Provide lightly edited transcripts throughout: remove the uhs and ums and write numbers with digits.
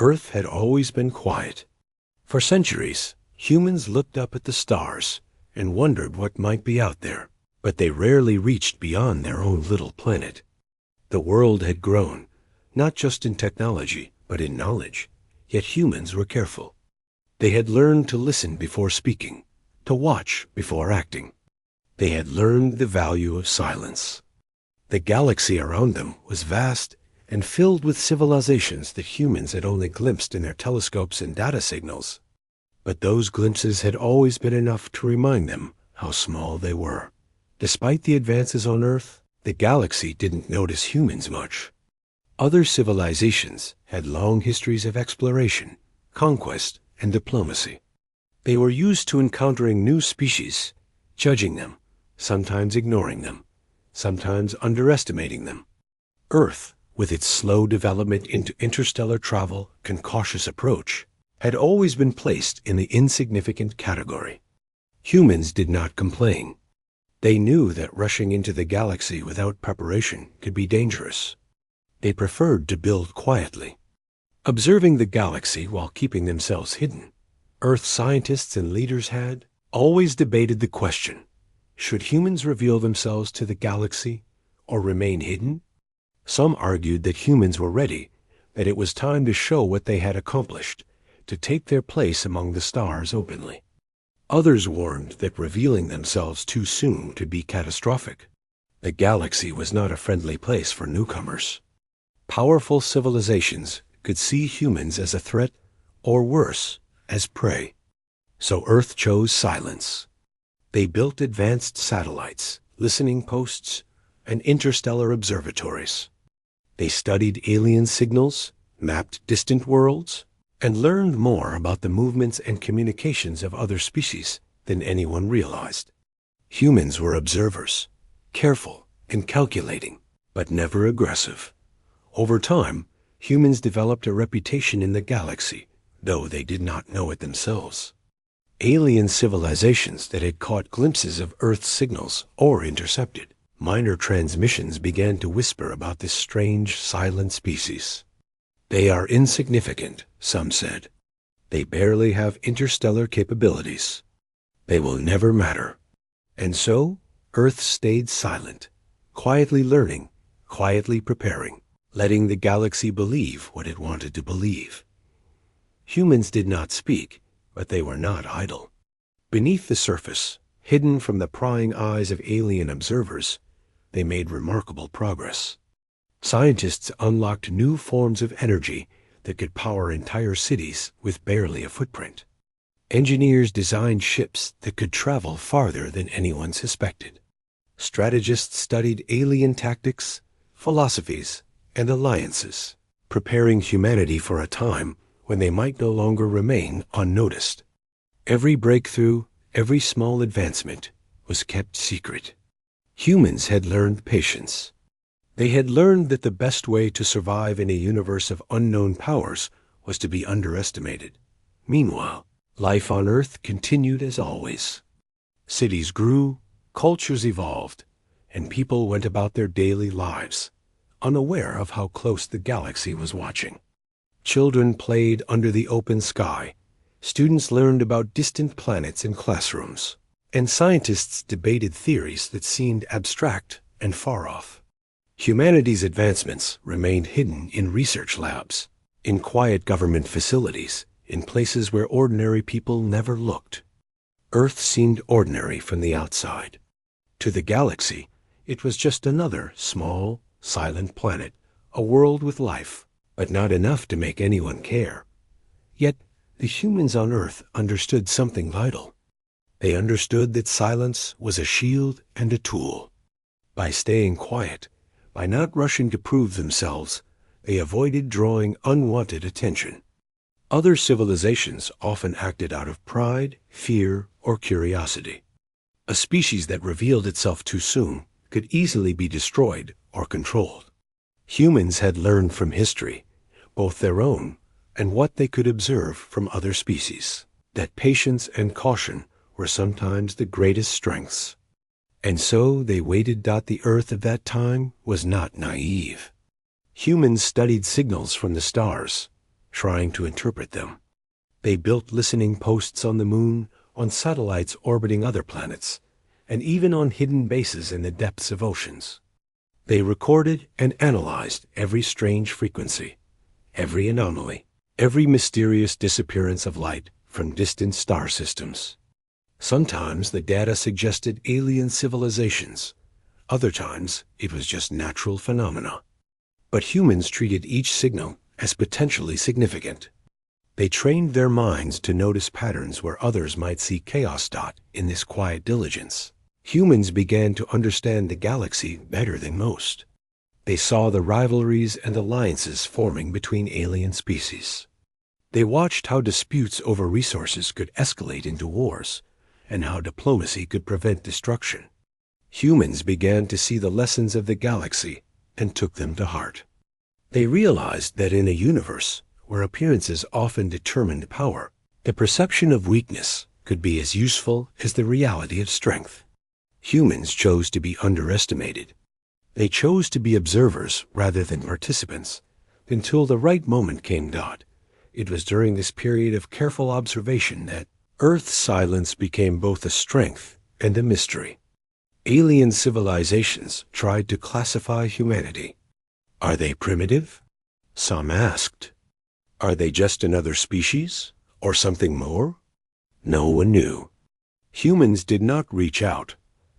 Earth had always been quiet. For centuries, humans looked up at the stars and wondered what might be out there, but they rarely reached beyond their own little planet. The world had grown, not just in technology, but in knowledge, yet humans were careful. They had learned to listen before speaking, to watch before acting. They had learned the value of silence. The galaxy around them was vast and filled with civilizations that humans had only glimpsed in their telescopes and data signals. But those glimpses had always been enough to remind them how small they were. Despite the advances on Earth, the galaxy didn't notice humans much. Other civilizations had long histories of exploration, conquest, and diplomacy. They were used to encountering new species, judging them, sometimes ignoring them, sometimes underestimating them. Earth, with its slow development into interstellar travel and cautious approach, had always been placed in the insignificant category. Humans did not complain. They knew that rushing into the galaxy without preparation could be dangerous. They preferred to build quietly. Observing the galaxy while keeping themselves hidden, Earth scientists and leaders had always debated the question, should humans reveal themselves to the galaxy or remain hidden? Some argued that humans were ready, that it was time to show what they had accomplished, to take their place among the stars openly. Others warned that revealing themselves too soon could be catastrophic. The galaxy was not a friendly place for newcomers. Powerful civilizations could see humans as a threat, or worse, as prey. So Earth chose silence. They built advanced satellites, listening posts, and interstellar observatories. They studied alien signals, mapped distant worlds, and learned more about the movements and communications of other species than anyone realized. Humans were observers, careful and calculating, but never aggressive. Over time, humans developed a reputation in the galaxy, though they did not know it themselves. Alien civilizations that had caught glimpses of Earth's signals or intercepted minor transmissions began to whisper about this strange, silent species. They are insignificant, some said. They barely have interstellar capabilities. They will never matter. And so, Earth stayed silent, quietly learning, quietly preparing, letting the galaxy believe what it wanted to believe. Humans did not speak, but they were not idle. Beneath the surface, hidden from the prying eyes of alien observers, they made remarkable progress. Scientists unlocked new forms of energy that could power entire cities with barely a footprint. Engineers designed ships that could travel farther than anyone suspected. Strategists studied alien tactics, philosophies, and alliances, preparing humanity for a time when they might no longer remain unnoticed. Every breakthrough, every small advancement was kept secret. Humans had learned patience. They had learned that the best way to survive in a universe of unknown powers was to be underestimated. Meanwhile, life on Earth continued as always. Cities grew, cultures evolved, and people went about their daily lives, unaware of how close the galaxy was watching. Children played under the open sky, students learned about distant planets in classrooms, and scientists debated theories that seemed abstract and far off. Humanity's advancements remained hidden in research labs, in quiet government facilities, in places where ordinary people never looked. Earth seemed ordinary from the outside. To the galaxy, it was just another small, silent planet, a world with life, but not enough to make anyone care. Yet, the humans on Earth understood something vital. They understood that silence was a shield and a tool. By staying quiet, by not rushing to prove themselves, they avoided drawing unwanted attention. Other civilizations often acted out of pride, fear, or curiosity. A species that revealed itself too soon could easily be destroyed or controlled. Humans had learned from history, both their own and what they could observe from other species, that patience and caution were sometimes the greatest strengths. And so they waited. The Earth of that time was not naive. Humans studied signals from the stars, trying to interpret them. They built listening posts on the moon, on satellites orbiting other planets, and even on hidden bases in the depths of oceans. They recorded and analyzed every strange frequency, every anomaly, every mysterious disappearance of light from distant star systems. Sometimes the data suggested alien civilizations. Other times it was just natural phenomena. But humans treated each signal as potentially significant. They trained their minds to notice patterns where others might see chaos in this quiet diligence. Humans began to understand the galaxy better than most. They saw the rivalries and alliances forming between alien species. They watched how disputes over resources could escalate into wars, and how diplomacy could prevent destruction. Humans began to see the lessons of the galaxy and took them to heart. They realized that in a universe where appearances often determined power, the perception of weakness could be as useful as the reality of strength. Humans chose to be underestimated. They chose to be observers rather than participants until the right moment came. It was during this period of careful observation that Earth's silence became both a strength and a mystery. Alien civilizations tried to classify humanity. Are they primitive? Some asked. Are they just another species, or something more? No one knew. Humans did not reach out,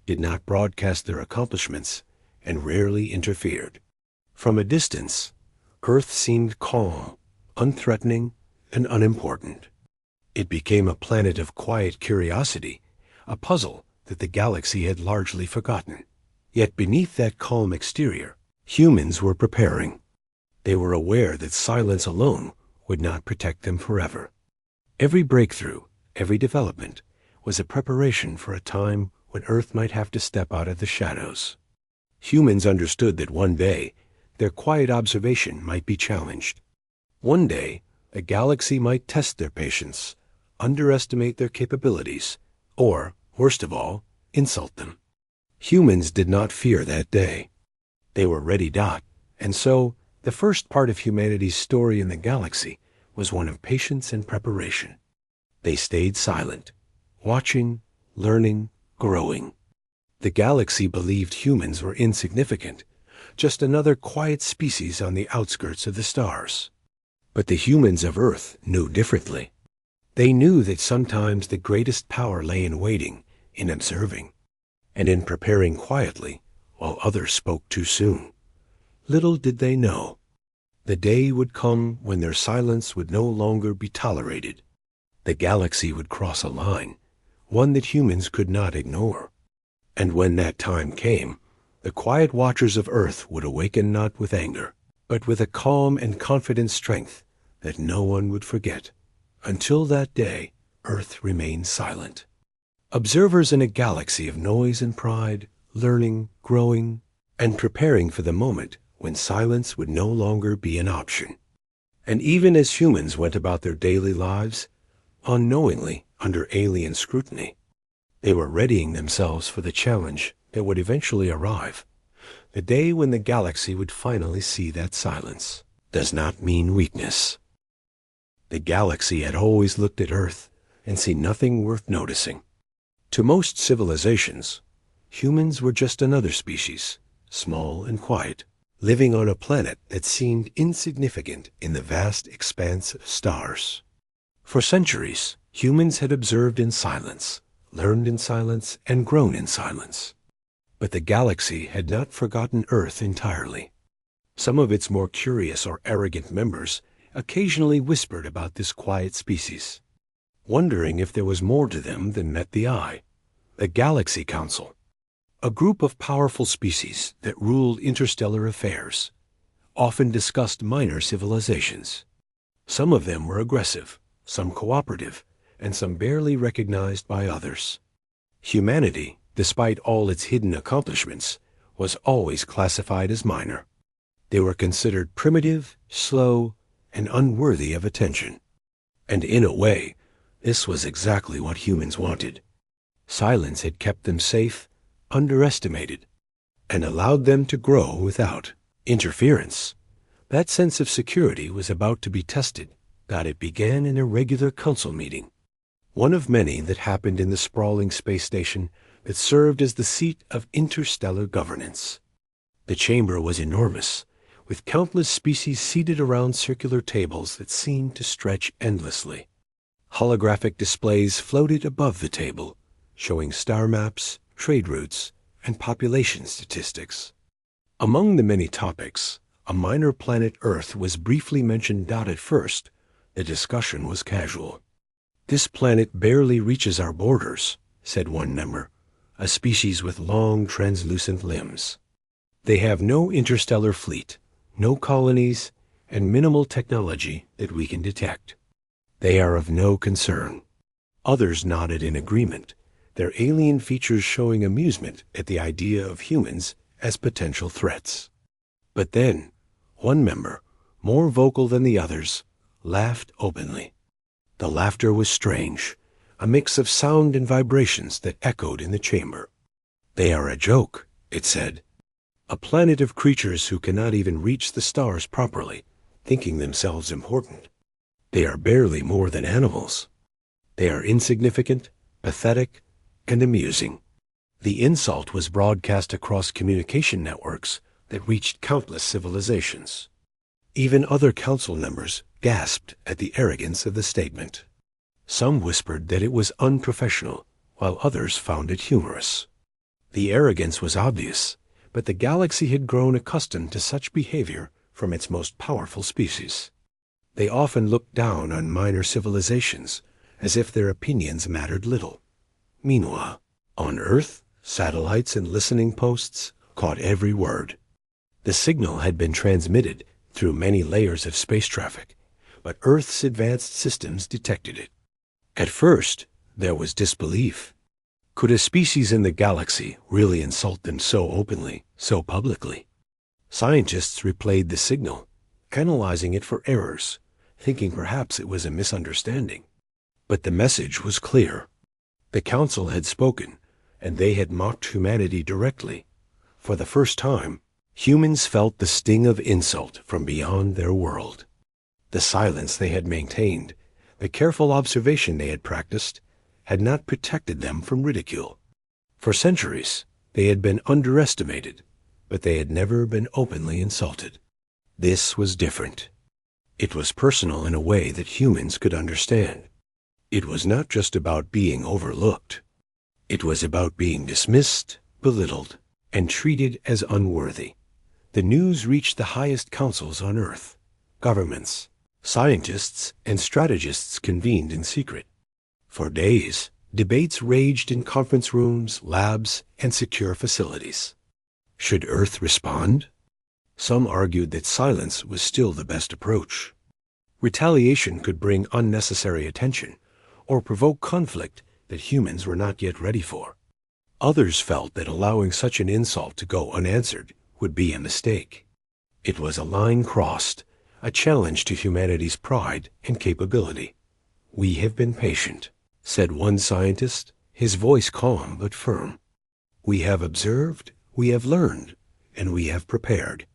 did not broadcast their accomplishments, and rarely interfered. From a distance, Earth seemed calm, unthreatening, and unimportant. It became a planet of quiet curiosity, a puzzle that the galaxy had largely forgotten. Yet beneath that calm exterior, humans were preparing. They were aware that silence alone would not protect them forever. Every breakthrough, every development, was a preparation for a time when Earth might have to step out of the shadows. Humans understood that one day, their quiet observation might be challenged. One day, the galaxy might test their patience, underestimate their capabilities, or, worst of all, insult them. Humans did not fear that day. They were ready. And so, the first part of humanity's story in the galaxy was one of patience and preparation. They stayed silent, watching, learning, growing. The galaxy believed humans were insignificant, just another quiet species on the outskirts of the stars. But the humans of Earth knew differently. They knew that sometimes the greatest power lay in waiting, in observing, and in preparing quietly while others spoke too soon. Little did they know, the day would come when their silence would no longer be tolerated. The galaxy would cross a line, one that humans could not ignore. And when that time came, the quiet watchers of Earth would awaken not with anger, but with a calm and confident strength that no one would forget. Until that day, Earth remained silent. Observers in a galaxy of noise and pride, learning, growing, and preparing for the moment when silence would no longer be an option. And even as humans went about their daily lives, unknowingly under alien scrutiny, they were readying themselves for the challenge that would eventually arrive. The day when the galaxy would finally see that silence does not mean weakness. The galaxy had always looked at Earth and seen nothing worth noticing. To most civilizations, humans were just another species, small and quiet, living on a planet that seemed insignificant in the vast expanse of stars. For centuries, humans had observed in silence, learned in silence, and grown in silence. But the galaxy had not forgotten Earth entirely. Some of its more curious or arrogant members occasionally whispered about this quiet species, wondering if there was more to them than met the eye. The Galaxy Council, a group of powerful species that ruled interstellar affairs, often discussed minor civilizations. Some of them were aggressive, some cooperative, and some barely recognized by others. Humanity, despite all its hidden accomplishments, was always classified as minor. They were considered primitive, slow, and unworthy of attention. And in a way, this was exactly what humans wanted. Silence had kept them safe, underestimated, and allowed them to grow without interference. That sense of security was about to be tested that it began an irregular council meeting, one of many that happened in the sprawling space station that served as the seat of interstellar governance. The chamber was enormous, with countless species seated around circular tables that seemed to stretch endlessly. Holographic displays floated above the table, showing star maps, trade routes, and population statistics. Among the many topics, a minor planet Earth was briefly mentioned. At first, the discussion was casual. "This planet barely reaches our borders," said one member, a species with long, translucent limbs. "They have no interstellar fleet, no colonies, and minimal technology that we can detect. They are of no concern." Others nodded in agreement, their alien features showing amusement at the idea of humans as potential threats. But then, one member, more vocal than the others, laughed openly. The laughter was strange, a mix of sound and vibrations that echoed in the chamber. "They are a joke," it said. "A planet of creatures who cannot even reach the stars properly, thinking themselves important. They are barely more than animals. They are insignificant, pathetic, and amusing." The insult was broadcast across communication networks that reached countless civilizations. Even other council members gasped at the arrogance of the statement. Some whispered that it was unprofessional, while others found it humorous. The arrogance was obvious, but the galaxy had grown accustomed to such behavior from its most powerful species. They often looked down on minor civilizations, as if their opinions mattered little. Meanwhile, on Earth, satellites and listening posts caught every word. The signal had been transmitted through many layers of space traffic, but Earth's advanced systems detected it. At first, there was disbelief. Could a species in the galaxy really insult them so openly, so publicly? Scientists replayed the signal, analyzing it for errors, thinking perhaps it was a misunderstanding. But the message was clear. The Council had spoken, and they had mocked humanity directly. For the first time, humans felt the sting of insult from beyond their world. The silence they had maintained, the careful observation they had practiced, had not protected them from ridicule. For centuries, they had been underestimated, but they had never been openly insulted. This was different. It was personal in a way that humans could understand. It was not just about being overlooked. It was about being dismissed, belittled, and treated as unworthy. The news reached the highest councils on Earth. Governments, scientists, and strategists convened in secret. For days, debates raged in conference rooms, labs, and secure facilities. Should Earth respond? Some argued that silence was still the best approach. Retaliation could bring unnecessary attention or provoke conflict that humans were not yet ready for. Others felt that allowing such an insult to go unanswered would be a mistake. It was a line crossed, a challenge to humanity's pride and capability. "We have been patient," said one scientist, his voice calm but firm. "We have observed, we have learned, and we have prepared.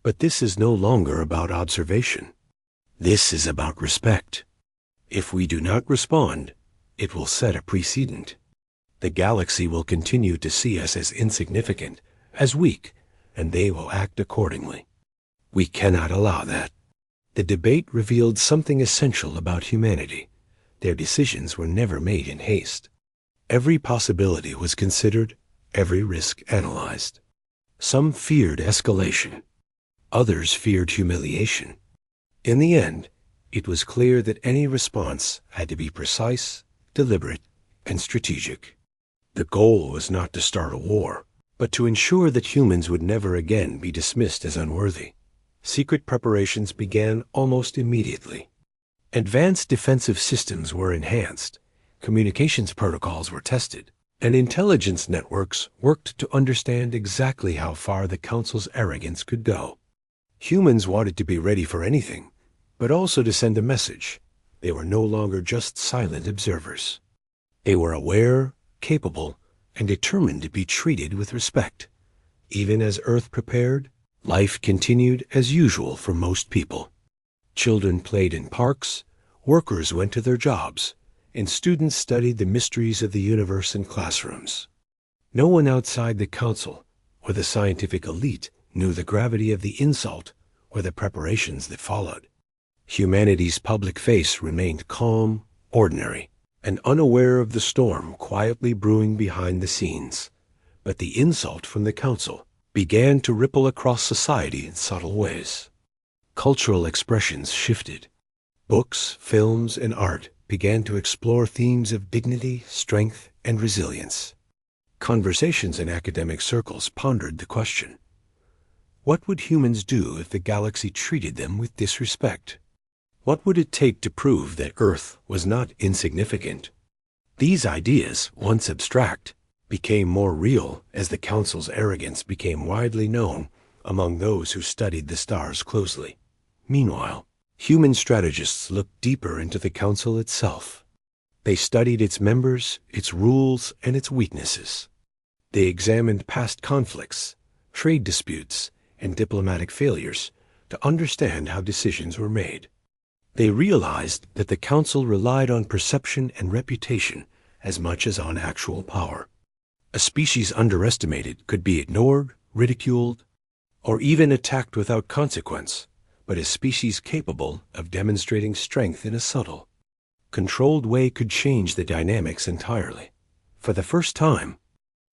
But this is no longer about observation. This is about respect. If we do not respond, it will set a precedent. The galaxy will continue to see us as insignificant, as weak, and they will act accordingly. We cannot allow that." The debate revealed something essential about humanity. Their decisions were never made in haste. Every possibility was considered, every risk analyzed. Some feared escalation. Others feared humiliation. In the end, it was clear that any response had to be precise, deliberate, and strategic. The goal was not to start a war, but to ensure that humans would never again be dismissed as unworthy. Secret preparations began almost immediately. Advanced defensive systems were enhanced, communications protocols were tested, and intelligence networks worked to understand exactly how far the Council's arrogance could go. Humans wanted to be ready for anything, but also to send a message. They were no longer just silent observers. They were aware, capable, and determined to be treated with respect. Even as Earth prepared, life continued as usual for most people. Children played in parks, Workers went to their jobs, and students studied the mysteries of the universe in classrooms. No one outside the council or the scientific elite knew the gravity of the insult or the preparations that followed. Humanity's public face remained calm, ordinary, and unaware of the storm quietly brewing behind the scenes. But the insult from the council began to ripple across society in subtle ways. Cultural expressions shifted. Books, films, and art began to explore themes of dignity, strength, and resilience. Conversations in academic circles pondered the question: what would humans do if the galaxy treated them with disrespect? What would it take to prove that Earth was not insignificant? These ideas, once abstract, became more real as the Council's arrogance became widely known among those who studied the stars closely. Meanwhile, human strategists looked deeper into the Council itself. They studied its members, its rules, and its weaknesses. They examined past conflicts, trade disputes, and diplomatic failures to understand how decisions were made. They realized that the Council relied on perception and reputation as much as on actual power. A species underestimated could be ignored, ridiculed, or even attacked without consequence, but a species capable of demonstrating strength in a subtle, controlled way could change the dynamics entirely. For the first time,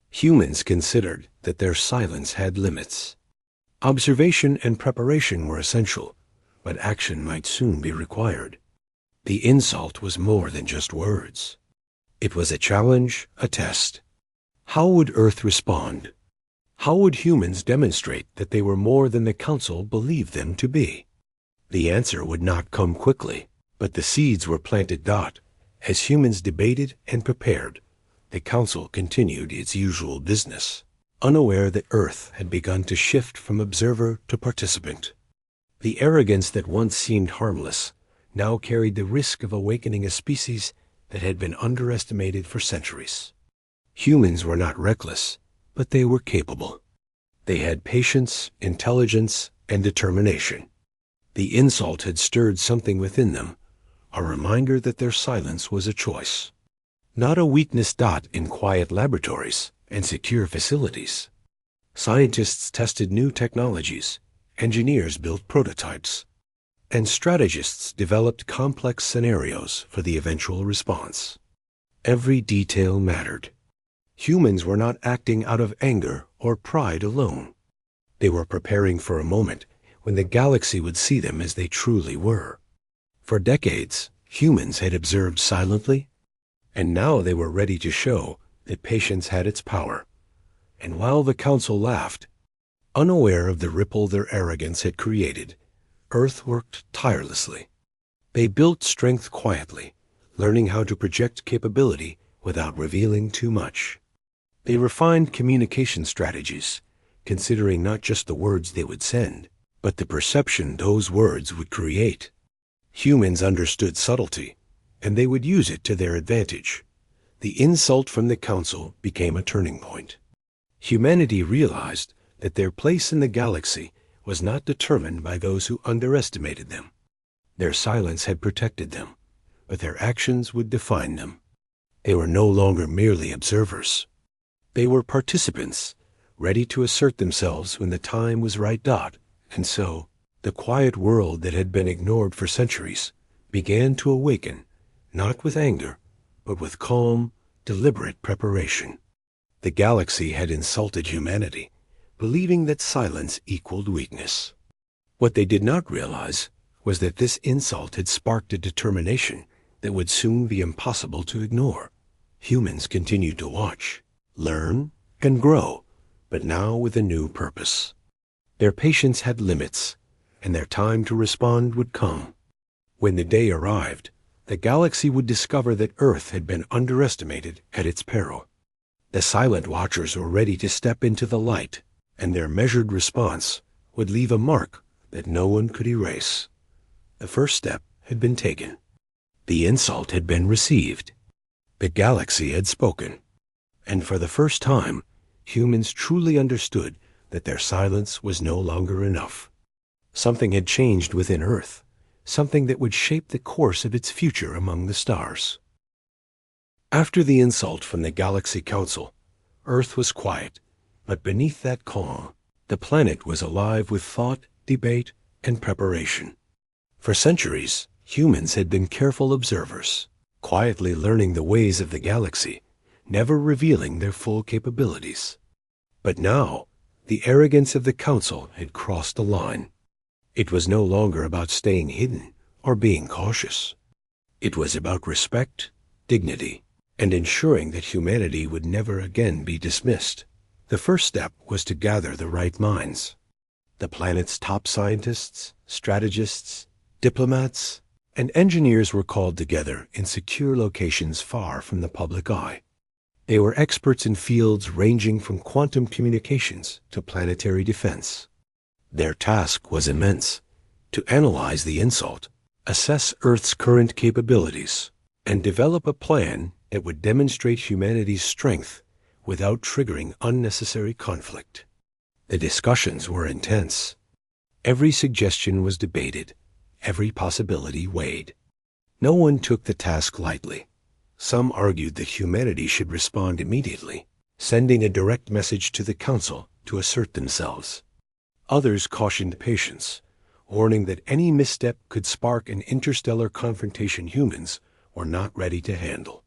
humans considered that their silence had limits. Observation and preparation were essential, but action might soon be required. The insult was more than just words. It was a challenge, a test. How would Earth respond? How would humans demonstrate that they were more than the Council believed them to be? The answer would not come quickly, but the seeds were planted. As humans debated and prepared, the Council continued its usual business, unaware that Earth had begun to shift from observer to participant. The arrogance that once seemed harmless now carried the risk of awakening a species that had been underestimated for centuries. Humans were not reckless, but they were capable. They had patience, intelligence, and determination. The insult had stirred something within them, a reminder that their silence was a choice, not a weakness. In quiet laboratories and secure facilities, scientists tested new technologies, engineers built prototypes, and strategists developed complex scenarios for the eventual response. Every detail mattered. Humans were not acting out of anger or pride alone. They were preparing for a moment when the galaxy would see them as they truly were. For decades, humans had observed silently, and now they were ready to show that patience had its power. And while the Council laughed, unaware of the ripple their arrogance had created, Earth worked tirelessly. They built strength quietly, learning how to project capability without revealing too much. They refined communication strategies, considering not just the words they would send, but the perception those words would create. Humans understood subtlety, and they would use it to their advantage. The insult from the Council became a turning point. Humanity realized that their place in the galaxy was not determined by those who underestimated them. Their silence had protected them, but their actions would define them. They were no longer merely observers. They were participants, ready to assert themselves when the time was right. And so, the quiet world that had been ignored for centuries began to awaken, not with anger, but with calm, deliberate preparation. The galaxy had insulted humanity, believing that silence equaled weakness. What they did not realize was that this insult had sparked a determination that would soon be impossible to ignore. Humans continued to watch, learn, and grow, but now with a new purpose. Their patience had limits, and their time to respond would come. When the day arrived, the galaxy would discover that Earth had been underestimated at its peril. The silent watchers were ready to step into the light, and their measured response would leave a mark that no one could erase. The first step had been taken. The insult had been received. The galaxy had spoken. And for the first time, humans truly understood that their silence was no longer enough. Something had changed within Earth, something that would shape the course of its future among the stars. After the insult from the Galaxy Council, Earth was quiet, but beneath that calm, the planet was alive with thought, debate, and preparation. For centuries, humans had been careful observers, quietly learning the ways of the galaxy, never revealing their full capabilities. But now, the arrogance of the Council had crossed the line. It was no longer about staying hidden or being cautious. It was about respect, dignity, and ensuring that humanity would never again be dismissed. The first step was to gather the right minds. The planet's top scientists, strategists, diplomats, and engineers were called together in secure locations far from the public eye. They were experts in fields ranging from quantum communications to planetary defense. Their task was immense: to analyze the insult, assess Earth's current capabilities, and develop a plan that would demonstrate humanity's strength without triggering unnecessary conflict. The discussions were intense. Every suggestion was debated, every possibility weighed. No one took the task lightly. Some argued that humanity should respond immediately, sending a direct message to the Council to assert themselves. Others cautioned patience, warning that any misstep could spark an interstellar confrontation humans were not ready to handle.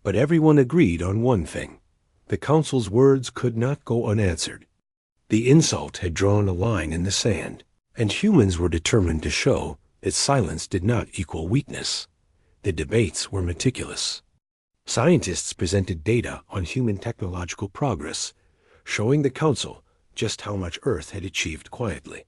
But everyone agreed on one thing: the Council's words could not go unanswered. The insult had drawn a line in the sand, and humans were determined to show that silence did not equal weakness. The debates were meticulous. Scientists presented data on human technological progress, showing the Council just how much Earth had achieved quietly.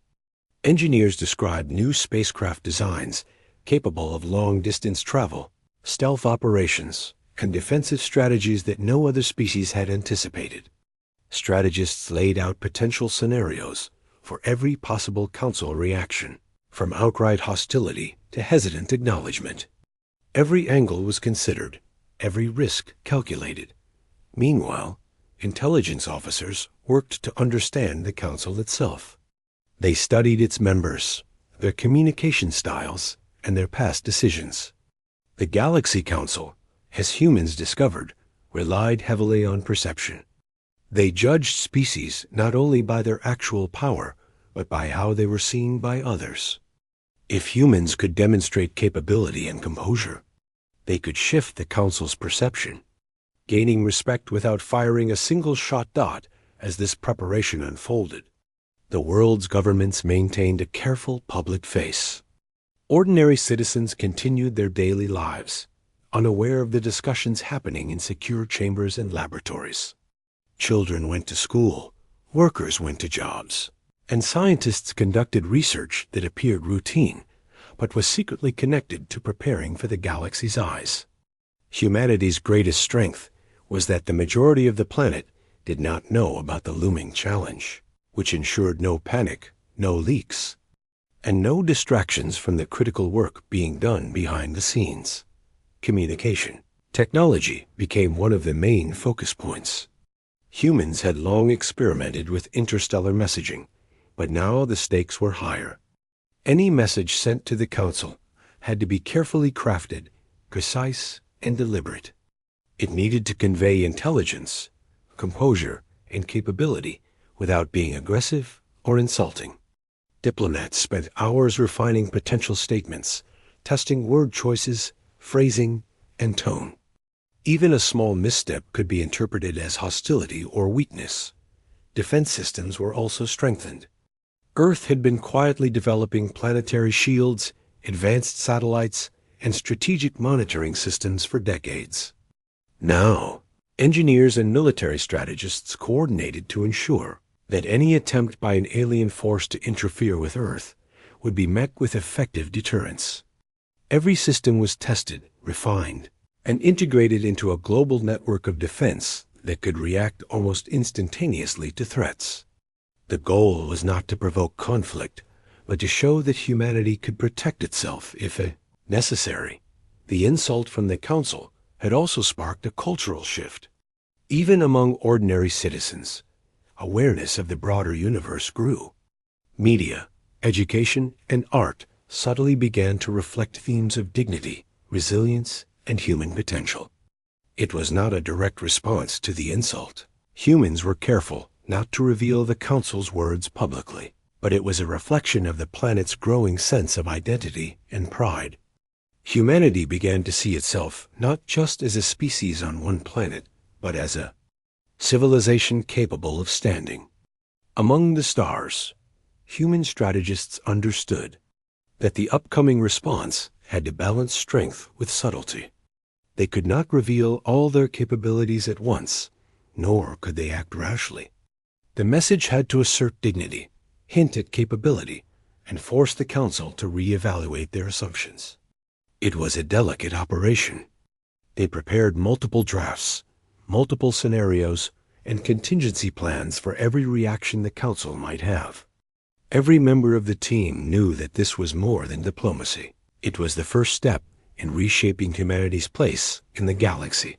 Engineers described new spacecraft designs capable of long-distance travel, stealth operations, and defensive strategies that no other species had anticipated. Strategists laid out potential scenarios for every possible Council reaction, from outright hostility to hesitant acknowledgement. Every angle was considered, every risk calculated. Meanwhile, intelligence officers worked to understand the Council itself. They studied its members, their communication styles, and their past decisions. The Galaxy Council, as humans discovered, relied heavily on perception. They judged species not only by their actual power, but by how they were seen by others. If humans could demonstrate capability and composure, they could shift the Council's perception, gaining respect without firing a single-shot dot as this preparation unfolded. The world's governments maintained a careful public face. Ordinary citizens continued their daily lives, unaware of the discussions happening in secure chambers and laboratories. Children went to school, workers went to jobs, and scientists conducted research that appeared routine, but was secretly connected to preparing for the galaxy's eyes. Humanity's greatest strength was that the majority of the planet did not know about the looming challenge, which ensured no panic, no leaks, and no distractions from the critical work being done behind the scenes. Communication. Technology became one of the main focus points. Humans had long experimented with interstellar messaging, but now the stakes were higher. Any message sent to the Council had to be carefully crafted, precise, and deliberate. It needed to convey intelligence, composure, and capability without being aggressive or insulting. Diplomats spent hours refining potential statements, testing word choices, phrasing, and tone. Even a small misstep could be interpreted as hostility or weakness. Defense systems were also strengthened. Earth had been quietly developing planetary shields, advanced satellites, and strategic monitoring systems for decades. Now, engineers and military strategists coordinated to ensure that any attempt by an alien force to interfere with Earth would be met with effective deterrence. Every system was tested, refined, and integrated into a global network of defense that could react almost instantaneously to threats. The goal was not to provoke conflict, but to show that humanity could protect itself if necessary. The insult from the Council had also sparked a cultural shift. Even among ordinary citizens, awareness of the broader universe grew. Media, education, and art subtly began to reflect themes of dignity, resilience, and human potential. It was not a direct response to the insult. Humans were careful not to reveal the Council's words publicly, but it was a reflection of the planet's growing sense of identity and pride. Humanity began to see itself not just as a species on one planet, but as a civilization capable of standing among the stars. Human strategists understood that the upcoming response had to balance strength with subtlety. They could not reveal all their capabilities at once, nor could they act rashly. The message had to assert dignity, hint at capability, and force the Council to re-evaluate their assumptions. It was a delicate operation. They prepared multiple drafts, multiple scenarios, and contingency plans for every reaction the Council might have. Every member of the team knew that this was more than diplomacy. It was the first step in reshaping humanity's place in the galaxy.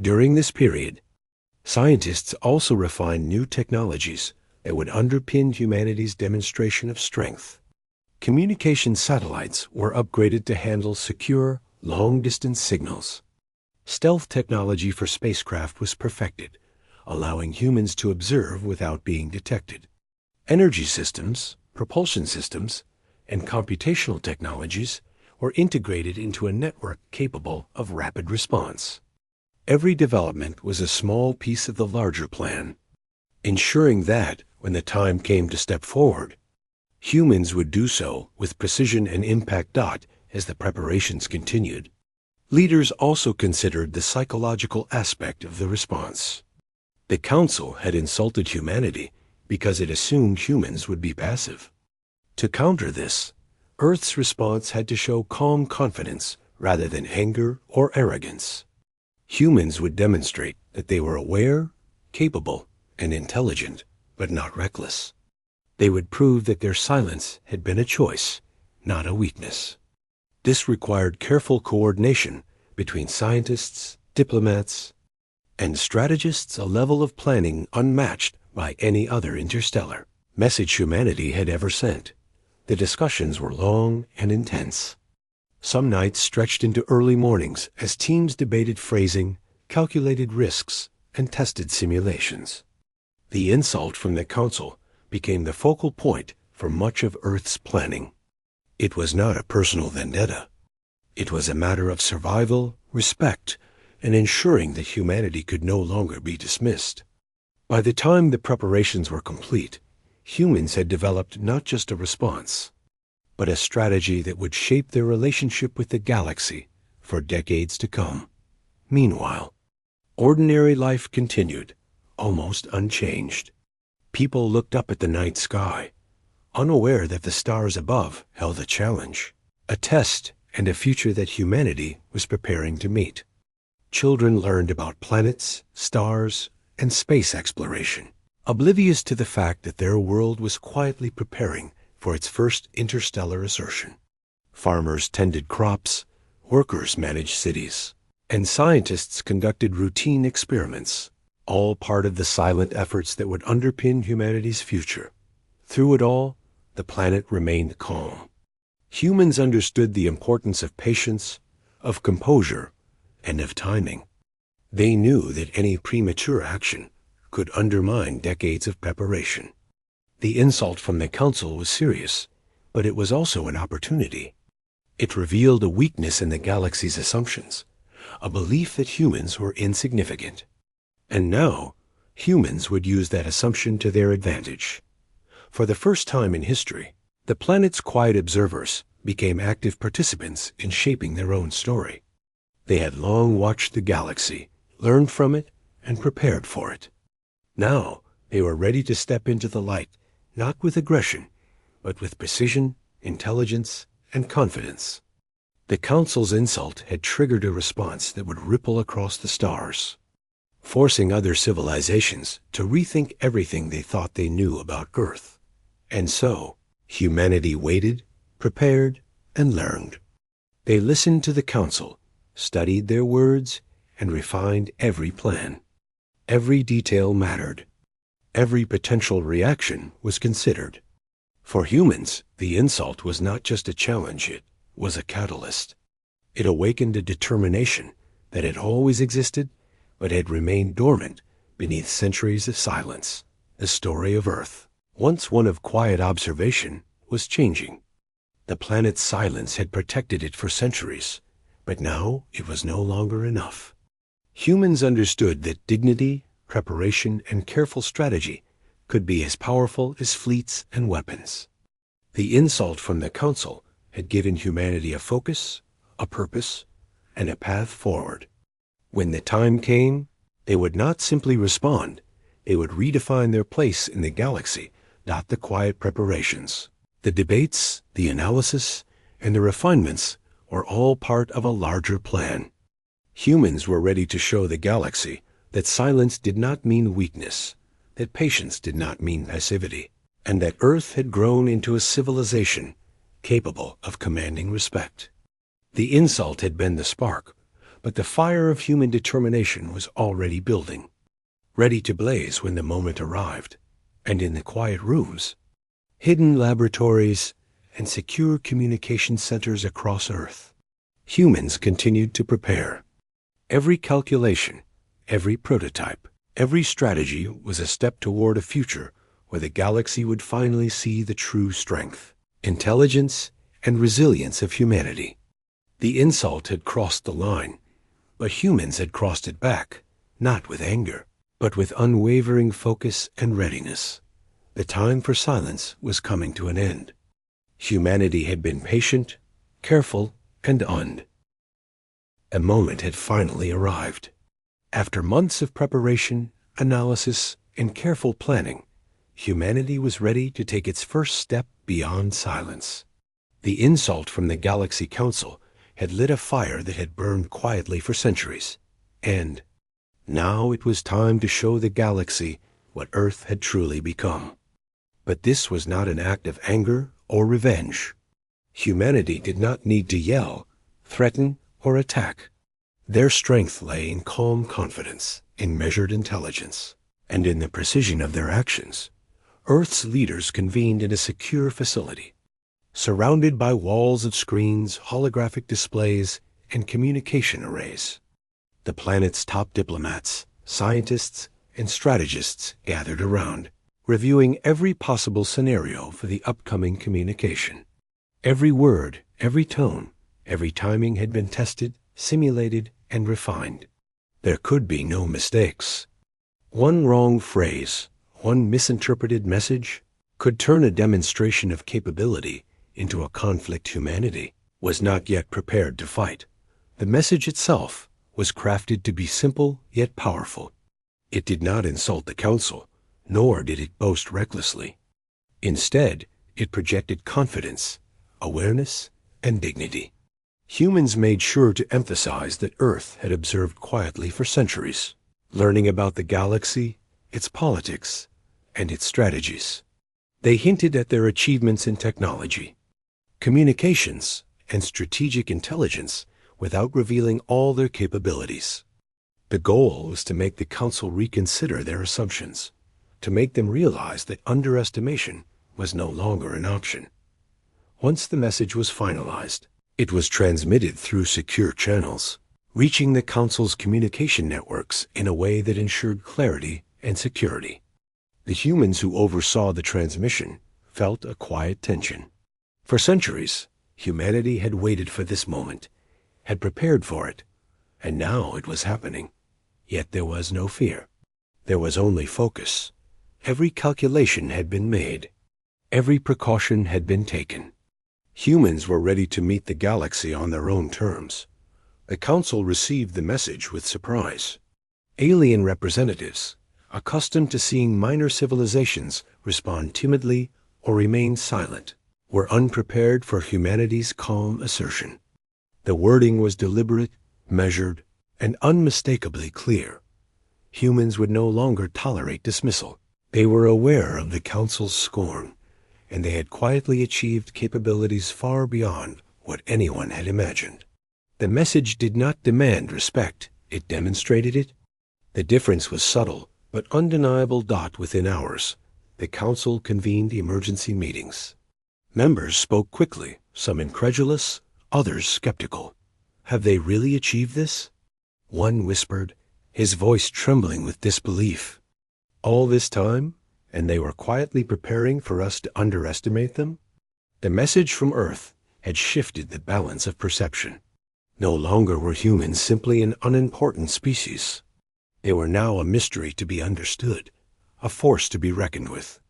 During this period, scientists also refined new technologies that would underpin humanity's demonstration of strength. Communication satellites were upgraded to handle secure, long-distance signals. Stealth technology for spacecraft was perfected, allowing humans to observe without being detected. Energy systems, propulsion systems, and computational technologies were integrated into a network capable of rapid response. Every development was a small piece of the larger plan, ensuring that, when the time came to step forward, humans would do so with precision and impact as the preparations continued. Leaders also considered the psychological aspect of the response. The Council had insulted humanity because it assumed humans would be passive. To counter this, Earth's response had to show calm confidence rather than anger or arrogance. Humans would demonstrate that they were aware, capable, and intelligent, but not reckless. They would prove that their silence had been a choice, not a weakness. This required careful coordination between scientists, diplomats, and strategists, a level of planning unmatched by any other interstellar message humanity had ever sent. The discussions were long and intense. Some nights stretched into early mornings as teams debated phrasing, calculated risks, and tested simulations. The insult from the Council became the focal point for much of Earth's planning. It was not a personal vendetta. It was a matter of survival, respect, and ensuring that humanity could no longer be dismissed. By the time the preparations were complete, humans had developed not just a response, but a strategy that would shape their relationship with the galaxy for decades to come. Meanwhile, ordinary life continued, almost unchanged. People looked up at the night sky, unaware that the stars above held a challenge, a test, and a future that humanity was preparing to meet. Children learned about planets, stars, and space exploration, oblivious to the fact that their world was quietly preparing for its first interstellar assertion. Farmers tended crops, workers managed cities, and scientists conducted routine experiments, all part of the silent efforts that would underpin humanity's future. Through it all, the planet remained calm. Humans understood the importance of patience, of composure, and of timing. They knew that any premature action could undermine decades of preparation. The insult from the Council was serious, but it was also an opportunity. It revealed a weakness in the galaxy's assumptions, a belief that humans were insignificant. And now, humans would use that assumption to their advantage. For the first time in history, the planet's quiet observers became active participants in shaping their own story. They had long watched the galaxy, learned from it, and prepared for it. Now, they were ready to step into the light, not with aggression, but with precision, intelligence, and confidence. The Council's insult had triggered a response that would ripple across the stars, forcing other civilizations to rethink everything they thought they knew about Earth. And so, humanity waited, prepared, and learned. They listened to the Council, studied their words, and refined every plan. Every detail mattered. Every potential reaction was considered. For humans, the insult was not just a challenge, it was a catalyst. It awakened a determination that had always existed, but had remained dormant beneath centuries of silence. The story of Earth, once one of quiet observation, was changing. The planet's silence had protected it for centuries, but now it was no longer enough. Humans understood that dignity, preparation, and careful strategy could be as powerful as fleets and weapons. The insult from the Council had given humanity a focus, a purpose, and a path forward. When the time came, they would not simply respond, they would redefine their place in the galaxy, not the quiet preparations. The debates, the analysis, and the refinements were all part of a larger plan. Humans were ready to show the galaxy that silence did not mean weakness, that patience did not mean passivity, and that Earth had grown into a civilization capable of commanding respect. The insult had been the spark, but the fire of human determination was already building, ready to blaze when the moment arrived. And in the quiet rooms, hidden laboratories, and secure communication centers across Earth, humans continued to prepare. Every calculation, every prototype, every strategy was a step toward a future where the galaxy would finally see the true strength, intelligence, and resilience of humanity. The insult had crossed the line, but humans had crossed it back, not with anger, but with unwavering focus and readiness. The time for silence was coming to an end. Humanity had been patient, careful, and a moment had finally arrived. After months of preparation, analysis, and careful planning, humanity was ready to take its first step beyond silence. The insult from the Galaxy Council had lit a fire that had burned quietly for centuries, and now it was time to show the galaxy what Earth had truly become. But this was not an act of anger or revenge. Humanity did not need to yell, threaten, or attack. Their strength lay in calm confidence, in measured intelligence, and in the precision of their actions. Earth's leaders convened in a secure facility, surrounded by walls of screens, holographic displays, and communication arrays. The planet's top diplomats, scientists, and strategists gathered around, reviewing every possible scenario for the upcoming communication. Every word, every tone, every timing had been tested, simulated, and refined. There could be no mistakes. One wrong phrase, one misinterpreted message, could turn a demonstration of capability into a conflict humanity was not yet prepared to fight. The message itself was crafted to be simple yet powerful. It did not insult the Council, nor did it boast recklessly. Instead, it projected confidence, awareness, and dignity. Humans made sure to emphasize that Earth had observed quietly for centuries, learning about the galaxy, its politics, and its strategies. They hinted at their achievements in technology, communications, and strategic intelligence without revealing all their capabilities. The goal was to make the Council reconsider their assumptions, to make them realize that underestimation was no longer an option. Once the message was finalized, it was transmitted through secure channels, reaching the Council's communication networks in a way that ensured clarity and security. The humans who oversaw the transmission felt a quiet tension. For centuries, humanity had waited for this moment, had prepared for it, and now it was happening. Yet there was no fear. There was only focus. Every calculation had been made. Every precaution had been taken. Humans were ready to meet the galaxy on their own terms. The Council received the message with surprise. Alien representatives, accustomed to seeing minor civilizations respond timidly or remain silent, were unprepared for humanity's calm assertion. The wording was deliberate, measured, and unmistakably clear. Humans would no longer tolerate dismissal. They were aware of the Council's scorn, and they had quietly achieved capabilities far beyond what anyone had imagined. The message did not demand respect, it demonstrated it. The difference was subtle, but undeniable. Within hours, the Council convened emergency meetings. Members spoke quickly, some incredulous, others skeptical. Have they really achieved this? One whispered, his voice trembling with disbelief. All this time, and they were quietly preparing for us to underestimate them? The message from Earth had shifted the balance of perception. No longer were humans simply an unimportant species. They were now a mystery to be understood, a force to be reckoned with.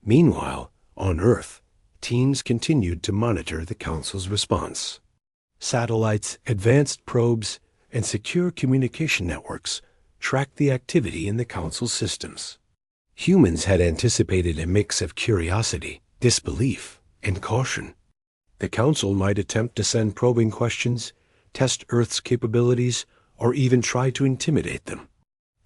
Meanwhile, on Earth, teams continued to monitor the Council's response. Satellites, advanced probes, and secure communication networks tracked the activity in the Council's systems. Humans had anticipated a mix of curiosity, disbelief, and caution. The Council might attempt to send probing questions, test Earth's capabilities, or even try to intimidate them.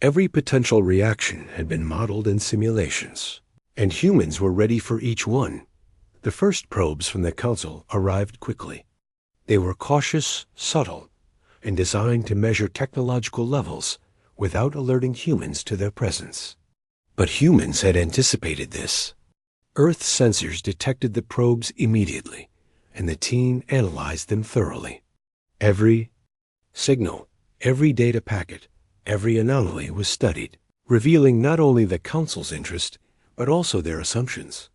Every potential reaction had been modeled in simulations, and humans were ready for each one. The first probes from the Council arrived quickly. They were cautious, subtle, and designed to measure technological levels without alerting humans to their presence. But humans had anticipated this. Earth sensors detected the probes immediately, and the team analyzed them thoroughly. Every signal, every data packet, every anomaly was studied, revealing not only the Council's interest, but also their assumptions.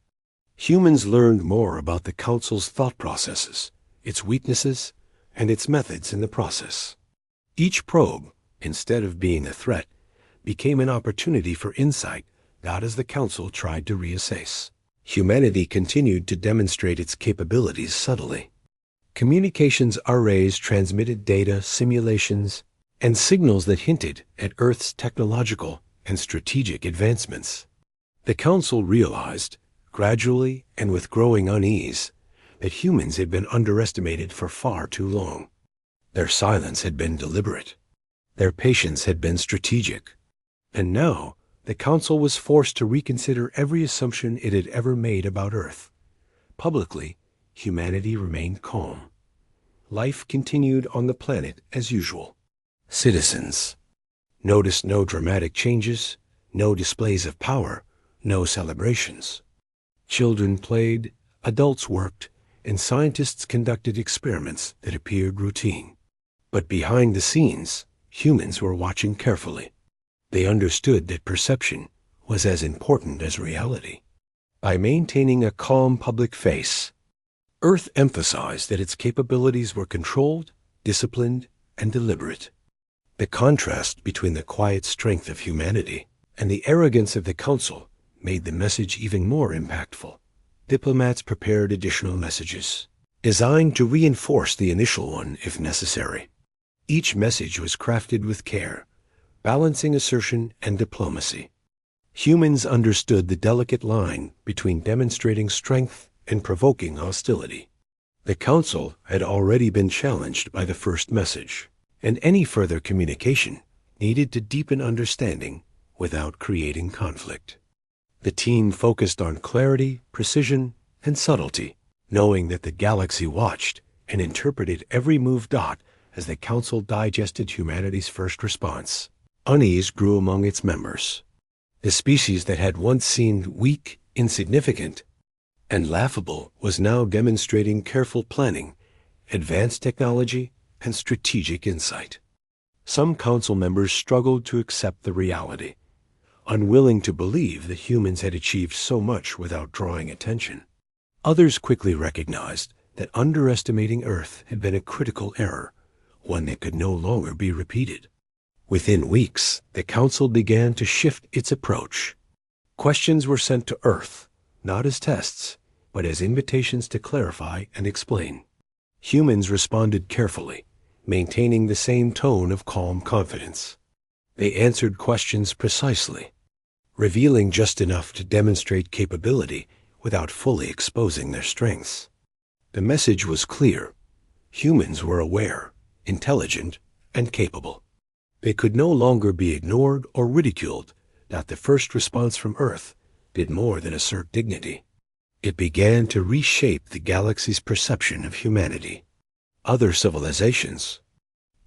Humans learned more about the Council's thought processes, its weaknesses, and its methods in the process. Each probe, instead of being a threat, became an opportunity for insight, not as the Council tried to reassess. Humanity continued to demonstrate its capabilities subtly. Communications arrays transmitted data, simulations, and signals that hinted at Earth's technological and strategic advancements. The Council realized, gradually and with growing unease, that humans had been underestimated for far too long. Their silence had been deliberate. Their patience had been strategic. And now, the Council was forced to reconsider every assumption it had ever made about Earth. Publicly, humanity remained calm. Life continued on the planet as usual. Citizens noticed no dramatic changes, no displays of power, no celebrations. Children played, adults worked, and scientists conducted experiments that appeared routine. But behind the scenes, humans were watching carefully. They understood that perception was as important as reality. By maintaining a calm public face, Earth emphasized that its capabilities were controlled, disciplined, and deliberate. The contrast between the quiet strength of humanity and the arrogance of the Council made the message even more impactful. Diplomats prepared additional messages, designed to reinforce the initial one if necessary. Each message was crafted with care, balancing assertion and diplomacy. Humans understood the delicate line between demonstrating strength and provoking hostility. The Council had already been challenged by the first message, and any further communication needed to deepen understanding without creating conflict. The team focused on clarity, precision, and subtlety, knowing that the galaxy watched and interpreted every move dot as the Council digested humanity's first response. Unease grew among its members. The species that had once seemed weak, insignificant, and laughable was now demonstrating careful planning, advanced technology, and strategic insight. Some Council members struggled to accept the reality, unwilling to believe that humans had achieved so much without drawing attention. Others quickly recognized that underestimating Earth had been a critical error, one that could no longer be repeated. Within weeks, the Council began to shift its approach. Questions were sent to Earth, not as tests, but as invitations to clarify and explain. Humans responded carefully, maintaining the same tone of calm confidence. They answered questions precisely, revealing just enough to demonstrate capability without fully exposing their strengths. The message was clear. Humans were aware, intelligent, and capable. They could no longer be ignored or ridiculed. That the first response from Earth did more than assert dignity. It began to reshape the galaxy's perception of humanity. Other civilizations,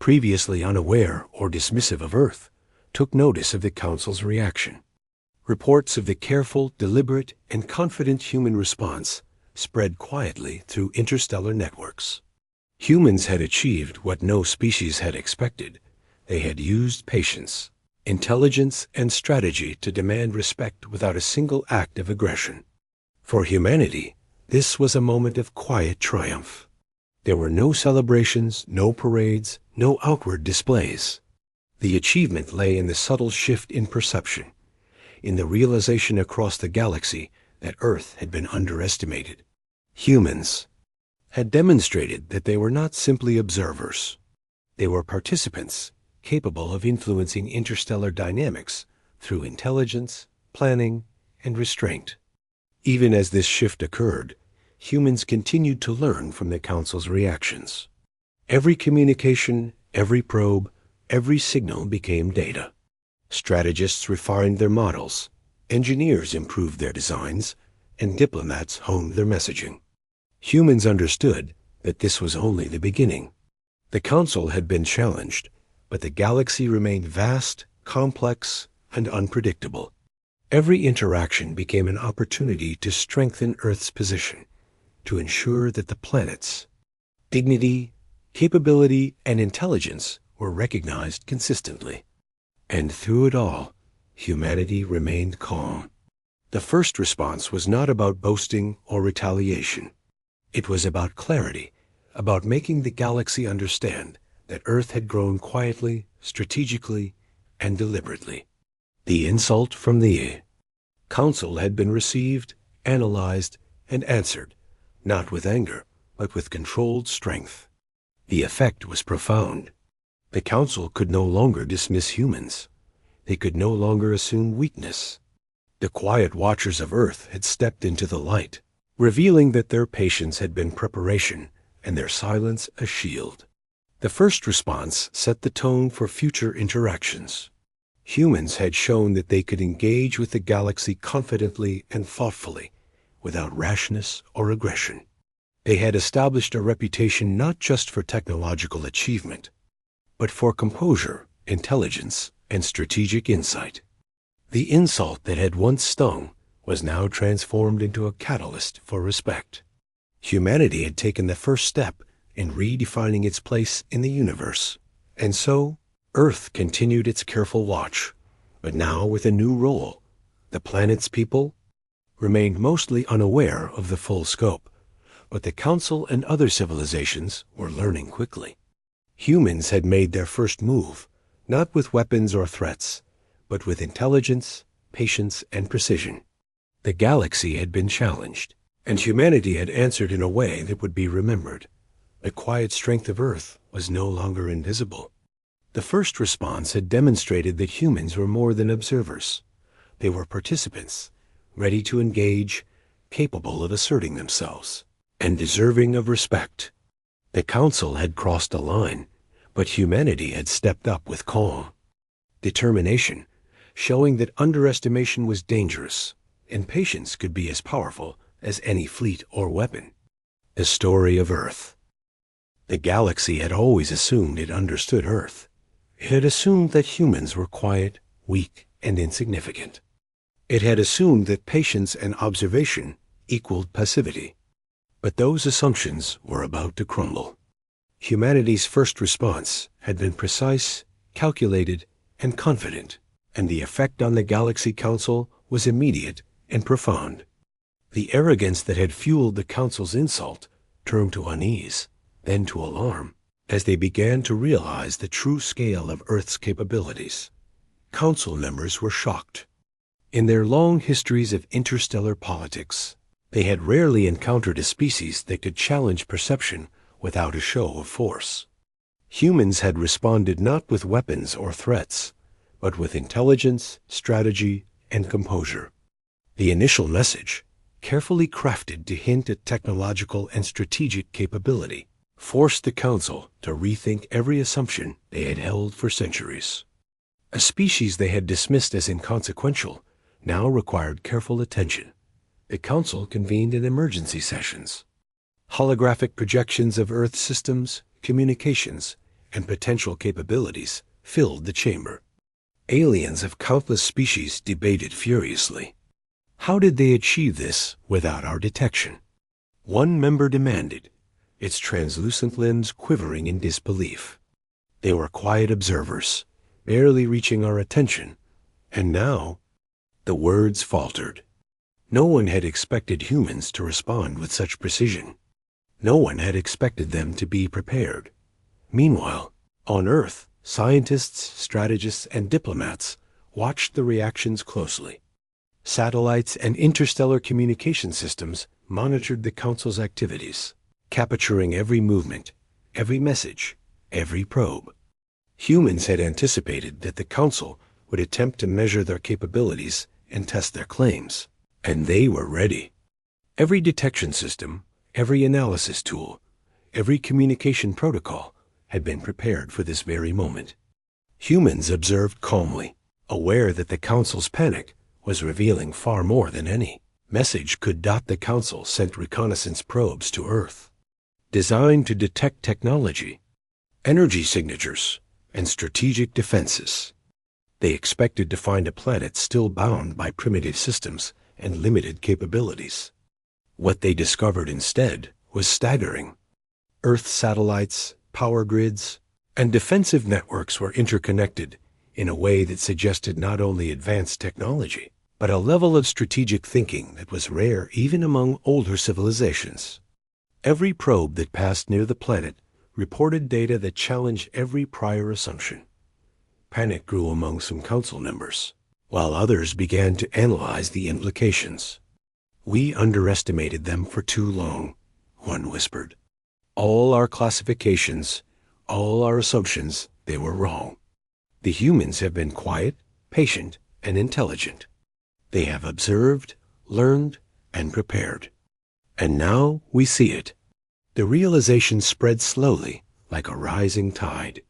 previously unaware or dismissive of Earth, took notice of the Council's reaction. Reports of the careful, deliberate, and confident human response spread quietly through interstellar networks. Humans had achieved what no species had expected. They had used patience, intelligence, and strategy to demand respect without a single act of aggression. For humanity, this was a moment of quiet triumph. There were no celebrations, no parades, no outward displays. The achievement lay in the subtle shift in perception, in the realization across the galaxy that Earth had been underestimated. Humans had demonstrated that they were not simply observers. They were participants capable of influencing interstellar dynamics through intelligence, planning, and restraint. Even as this shift occurred, humans continued to learn from the Council's reactions. Every communication, every probe, every signal became data. Strategists refined their models, engineers improved their designs, and diplomats honed their messaging. Humans understood that this was only the beginning. The Council had been challenged, but the galaxy remained vast, complex, and unpredictable. Every interaction became an opportunity to strengthen Earth's position, to ensure that the planet's dignity, capability, and intelligence were recognized consistently. And through it all, humanity remained calm. The first response was not about boasting or retaliation. It was about clarity, about making the galaxy understand that Earth had grown quietly, strategically, and deliberately. The insult from the Council had been received, analyzed, and answered, not with anger, but with controlled strength. The effect was profound. The Council could no longer dismiss humans. They could no longer assume weakness. The quiet watchers of Earth had stepped into the light, revealing that their patience had been preparation and their silence a shield. The first response set the tone for future interactions. Humans had shown that they could engage with the galaxy confidently and thoughtfully, without rashness or aggression. They had established a reputation not just for technological achievement, but for composure, intelligence, and strategic insight. The insult that had once stung was now transformed into a catalyst for respect. Humanity had taken the first step in redefining its place in the universe, and so Earth continued its careful watch, but now with a new role. The planet's people remained mostly unaware of the full scope, but the Council and other civilizations were learning quickly. Humans had made their first move, not with weapons or threats, but with intelligence, patience, and precision. The galaxy had been challenged, and humanity had answered in a way that would be remembered. The quiet strength of Earth was no longer invisible. The first response had demonstrated that humans were more than observers. They were participants, ready to engage, capable of asserting themselves, and deserving of respect. The Council had crossed a line, but humanity had stepped up with calm, determination, showing that underestimation was dangerous, and patience could be as powerful as any fleet or weapon. The story of Earth. The galaxy had always assumed it understood Earth. It had assumed that humans were quiet, weak, and insignificant. It had assumed that patience and observation equaled passivity. But those assumptions were about to crumble. Humanity's first response had been precise, calculated, and confident, and the effect on the Galaxy Council was immediate and profound. The arrogance that had fueled the Council's insult turned to unease, then to alarm, as they began to realize the true scale of Earth's capabilities. Council members were shocked. In their long histories of interstellar politics, they had rarely encountered a species that could challenge perception without a show of force. Humans had responded not with weapons or threats, but with intelligence, strategy, and composure. The initial message, carefully crafted to hint at technological and strategic capability, forced the Council to rethink every assumption they had held for centuries. A species they had dismissed as inconsequential now required careful attention. The Council convened in emergency sessions. Holographic projections of Earth systems, communications, and potential capabilities filled the chamber. Aliens of countless species debated furiously. How did they achieve this without our detection? One member demanded, its translucent limbs quivering in disbelief. They were quiet observers, barely reaching our attention, and now the words faltered. No one had expected humans to respond with such precision. No one had expected them to be prepared. Meanwhile, on Earth, scientists, strategists, and diplomats watched the reactions closely. Satellites and interstellar communication systems monitored the Council's activities, capturing every movement, every message, every probe. Humans had anticipated that the Council would attempt to measure their capabilities and test their claims, and they were ready. Every detection system, every analysis tool, every communication protocol had been prepared for this very moment. Humans observed calmly, aware that the Council's panic was revealing far more than any message could. The Council sent reconnaissance probes to Earth, designed to detect technology, energy signatures, and strategic defenses. They expected to find a planet still bound by primitive systems and limited capabilities. What they discovered instead was staggering. Earth satellites, power grids, and defensive networks were interconnected in a way that suggested not only advanced technology, but a level of strategic thinking that was rare even among older civilizations. Every probe that passed near the planet reported data that challenged every prior assumption. Panic grew among some Council members, while others began to analyze the implications. "We underestimated them for too long," one whispered. "All our classifications, all our assumptions, they were wrong. The humans have been quiet, patient, and intelligent. They have observed, learned, and prepared. And now we see it." The realization spread slowly, like a rising tide.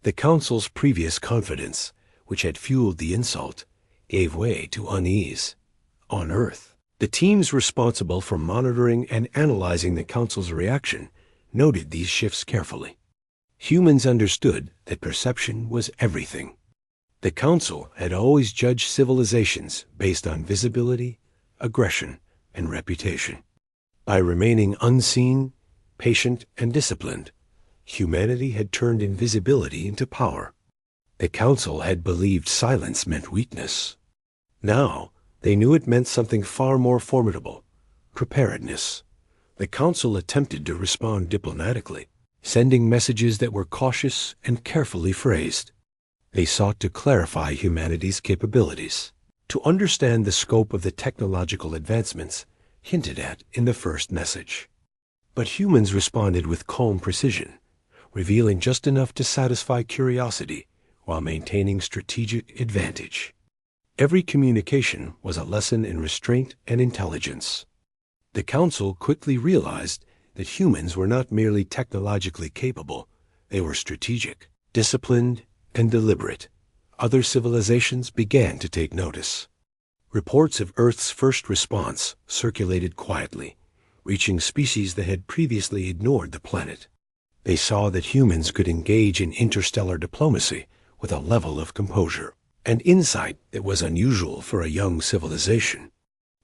The Council's previous confidence, which had fueled the insult, gave way to unease. On Earth, the teams responsible for monitoring and analyzing the Council's reaction noted these shifts carefully. Humans understood that perception was everything. The Council had always judged civilizations based on visibility, aggression, and reputation. By remaining unseen, patient, and disciplined, humanity had turned invisibility into power. The Council had believed silence meant weakness. Now, they knew it meant something far more formidable: preparedness. The Council attempted to respond diplomatically, sending messages that were cautious and carefully phrased. They sought to clarify humanity's capabilities, to understand the scope of the technological advancements hinted at in the first message. But humans responded with calm precision, revealing just enough to satisfy curiosity while maintaining strategic advantage. Every communication was a lesson in restraint and intelligence. The Council quickly realized that humans were not merely technologically capable, they were strategic, disciplined, and deliberate. Other civilizations began to take notice. Reports of Earth's first response circulated quietly, reaching species that had previously ignored the planet. They saw that humans could engage in interstellar diplomacy with a level of composure and insight that was unusual for a young civilization.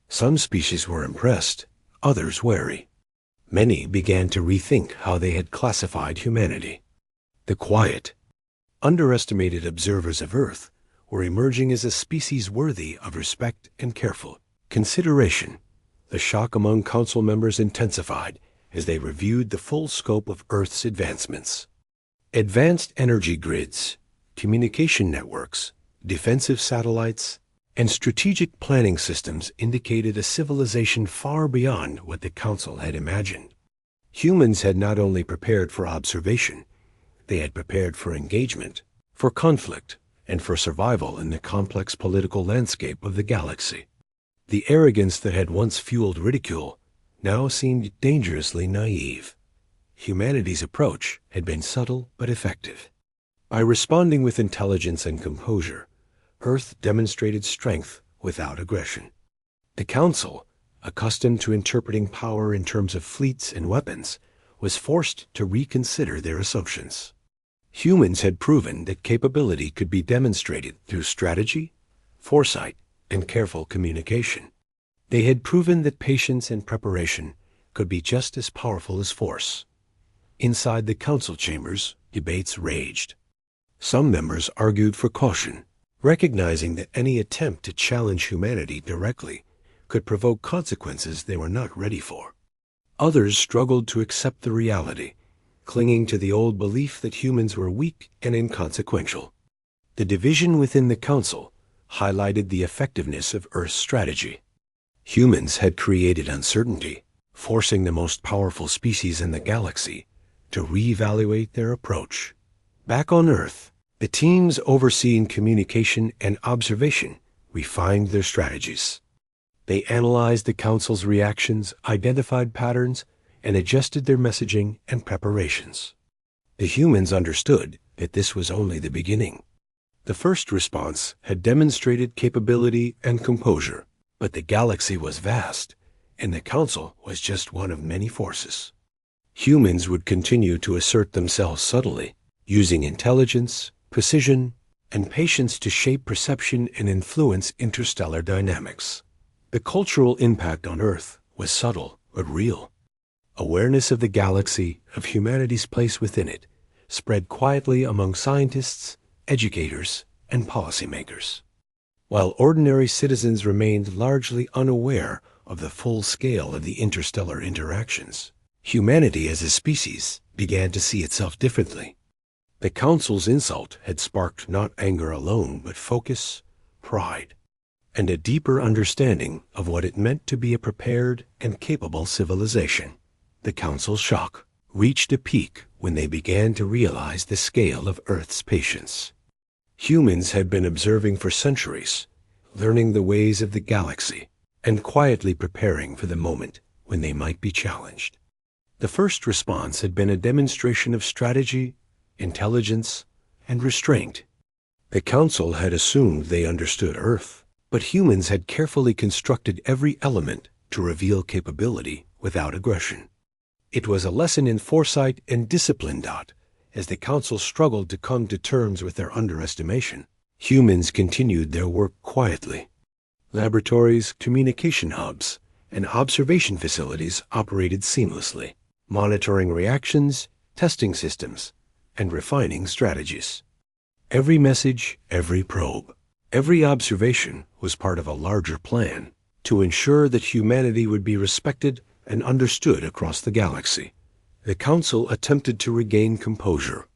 Some species were impressed, others wary. Many began to rethink how they had classified humanity. The quiet, underestimated observers of Earth were emerging as a species worthy of respect and careful consideration. The shock among Council members intensified as they reviewed the full scope of Earth's advancements. Advanced energy grids, communication networks, defensive satellites, and strategic planning systems indicated a civilization far beyond what the Council had imagined. Humans had not only prepared for observation, they had prepared for engagement, for conflict, and for survival in the complex political landscape of the galaxy. The arrogance that had once fueled ridicule now seemed dangerously naive. Humanity's approach had been subtle but effective. By responding with intelligence and composure, Earth demonstrated strength without aggression. The Council, accustomed to interpreting power in terms of fleets and weapons, was forced to reconsider their assumptions. Humans had proven that capability could be demonstrated through strategy, foresight, and careful communication. They had proven that patience and preparation could be just as powerful as force. Inside the council chambers, debates raged. Some members argued for caution, recognizing that any attempt to challenge humanity directly could provoke consequences they were not ready for. Others struggled to accept the reality, clinging to the old belief that humans were weak and inconsequential. The division within the council highlighted the effectiveness of Earth's strategy. Humans had created uncertainty, forcing the most powerful species in the galaxy to reevaluate their approach. Back on Earth, the teams overseeing communication and observation refined their strategies. They analyzed the council's reactions, identified patterns, and adjusted their messaging and preparations. The humans understood that this was only the beginning. The first response had demonstrated capability and composure, but the galaxy was vast, and the council was just one of many forces. Humans would continue to assert themselves subtly, using intelligence, precision, and patience to shape perception and influence interstellar dynamics. The cultural impact on Earth was subtle but real. Awareness of the galaxy, of humanity's place within it, spread quietly among scientists, educators, and policymakers. While ordinary citizens remained largely unaware of the full scale of the interstellar interactions, humanity as a species began to see itself differently. The Council's insult had sparked not anger alone, but focus, pride, and a deeper understanding of what it meant to be a prepared and capable civilization. The Council's shock reached a peak when they began to realize the scale of Earth's patience. Humans had been observing for centuries, learning the ways of the galaxy, and quietly preparing for the moment when they might be challenged. The first response had been a demonstration of strategy, intelligence, and restraint. The Council had assumed they understood Earth, but humans had carefully constructed every element to reveal capability without aggression. It was a lesson in foresight and discipline. As the Council struggled to come to terms with their underestimation, humans continued their work quietly. Laboratories, communication hubs, and observation facilities operated seamlessly, monitoring reactions, testing systems, and refining strategies. Every message, every probe, every observation was part of a larger plan to ensure that humanity would be respected and understood across the galaxy. The Council attempted to regain composure,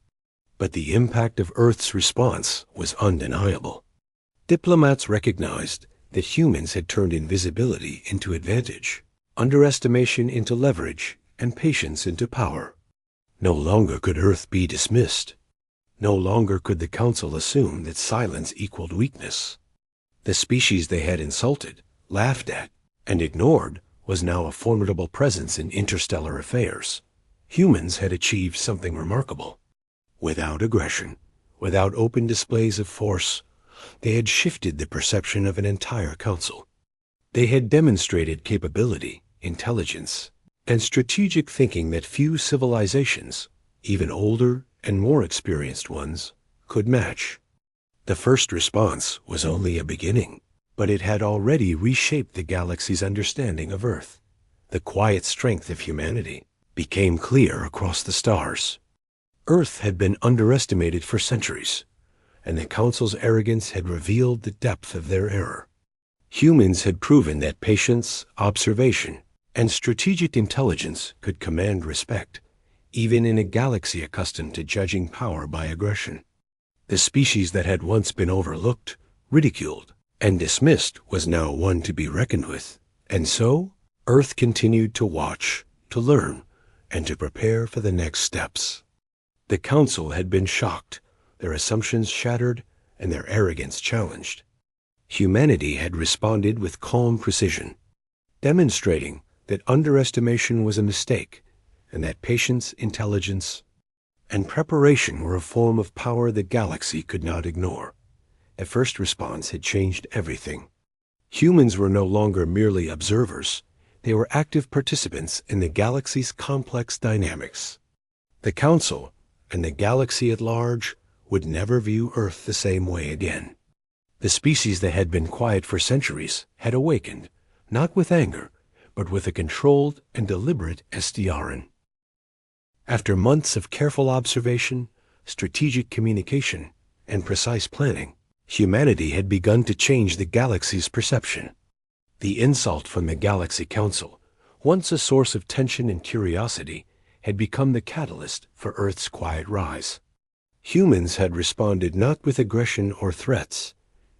but the impact of Earth's response was undeniable. Diplomats recognized that humans had turned invisibility into advantage, underestimation into leverage, and patience into power. No longer could Earth be dismissed. No longer could the Council assume that silence equaled weakness. The species they had insulted, laughed at, and ignored was now a formidable presence in interstellar affairs. Humans had achieved something remarkable. Without aggression, without open displays of force, they had shifted the perception of an entire council. They had demonstrated capability, intelligence, and strategic thinking that few civilizations, even older and more experienced ones, could match. The first response was only a beginning, but it had already reshaped the galaxy's understanding of Earth. The quiet strength of humanity became clear across the stars. Earth had been underestimated for centuries, and the Council's arrogance had revealed the depth of their error. Humans had proven that patience, observation, and strategic intelligence could command respect, even in a galaxy accustomed to judging power by aggression. The species that had once been overlooked, ridiculed, and dismissed was now one to be reckoned with. And so, Earth continued to watch, to learn, and to prepare for the next steps. The Council had been shocked, their assumptions shattered, and their arrogance challenged. Humanity had responded with calm precision, demonstrating that underestimation was a mistake, and that patience, intelligence, and preparation were a form of power the galaxy could not ignore. The first response had changed everything. Humans were no longer merely observers. They were active participants in the galaxy's complex dynamics. The Council, and the galaxy at large, would never view Earth the same way again. The species that had been quiet for centuries had awakened, not with anger, but with a controlled and deliberate SDRN. After months of careful observation, strategic communication, and precise planning, humanity had begun to change the galaxy's perception. The insult from the Galaxy Council, once a source of tension and curiosity, had become the catalyst for Earth's quiet rise. Humans had responded not with aggression or threats,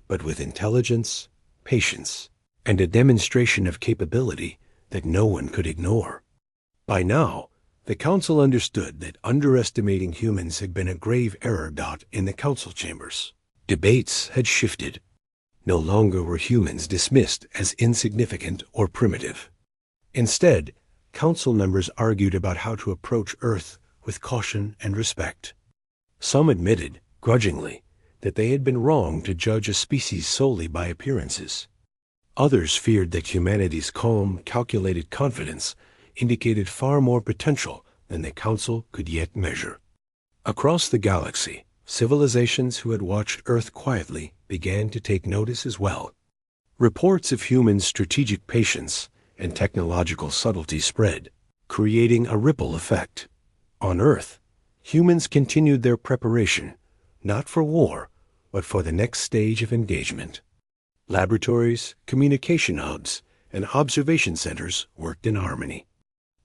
but with intelligence, patience, and a demonstration of capability that no one could ignore. By now, the Council understood that underestimating humans had been a grave error. In the Council chambers, debates had shifted. No longer were humans dismissed as insignificant or primitive. Instead, Council members argued about how to approach Earth with caution and respect. Some admitted, grudgingly, that they had been wrong to judge a species solely by appearances. Others feared that humanity's calm, calculated confidence indicated far more potential than the Council could yet measure. Across the galaxy, civilizations who had watched Earth quietly began to take notice as well. Reports of human strategic patience and technological subtlety spread, creating a ripple effect. On Earth, humans continued their preparation, not for war, but for the next stage of engagement. Laboratories, communication hubs, and observation centers worked in harmony.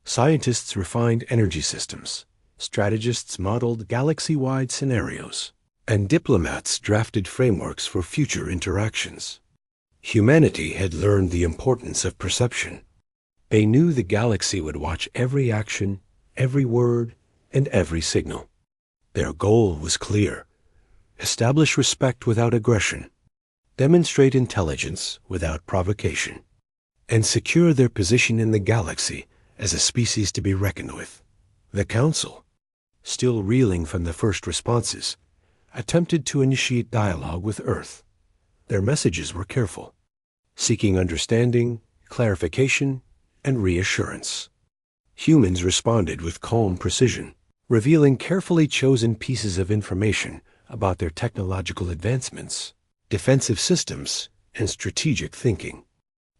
Scientists refined energy systems, strategists modeled galaxy-wide scenarios, and diplomats drafted frameworks for future interactions. Humanity had learned the importance of perception. They knew the galaxy would watch every action, every word, and every signal. Their goal was clear: establish respect without aggression, demonstrate intelligence without provocation, and secure their position in the galaxy as a species to be reckoned with. The Council, still reeling from the first responses, attempted to initiate dialogue with Earth. Their messages were careful, seeking understanding, clarification, and reassurance. Humans responded with calm precision, revealing carefully chosen pieces of information about their technological advancements, defensive systems, and strategic thinking.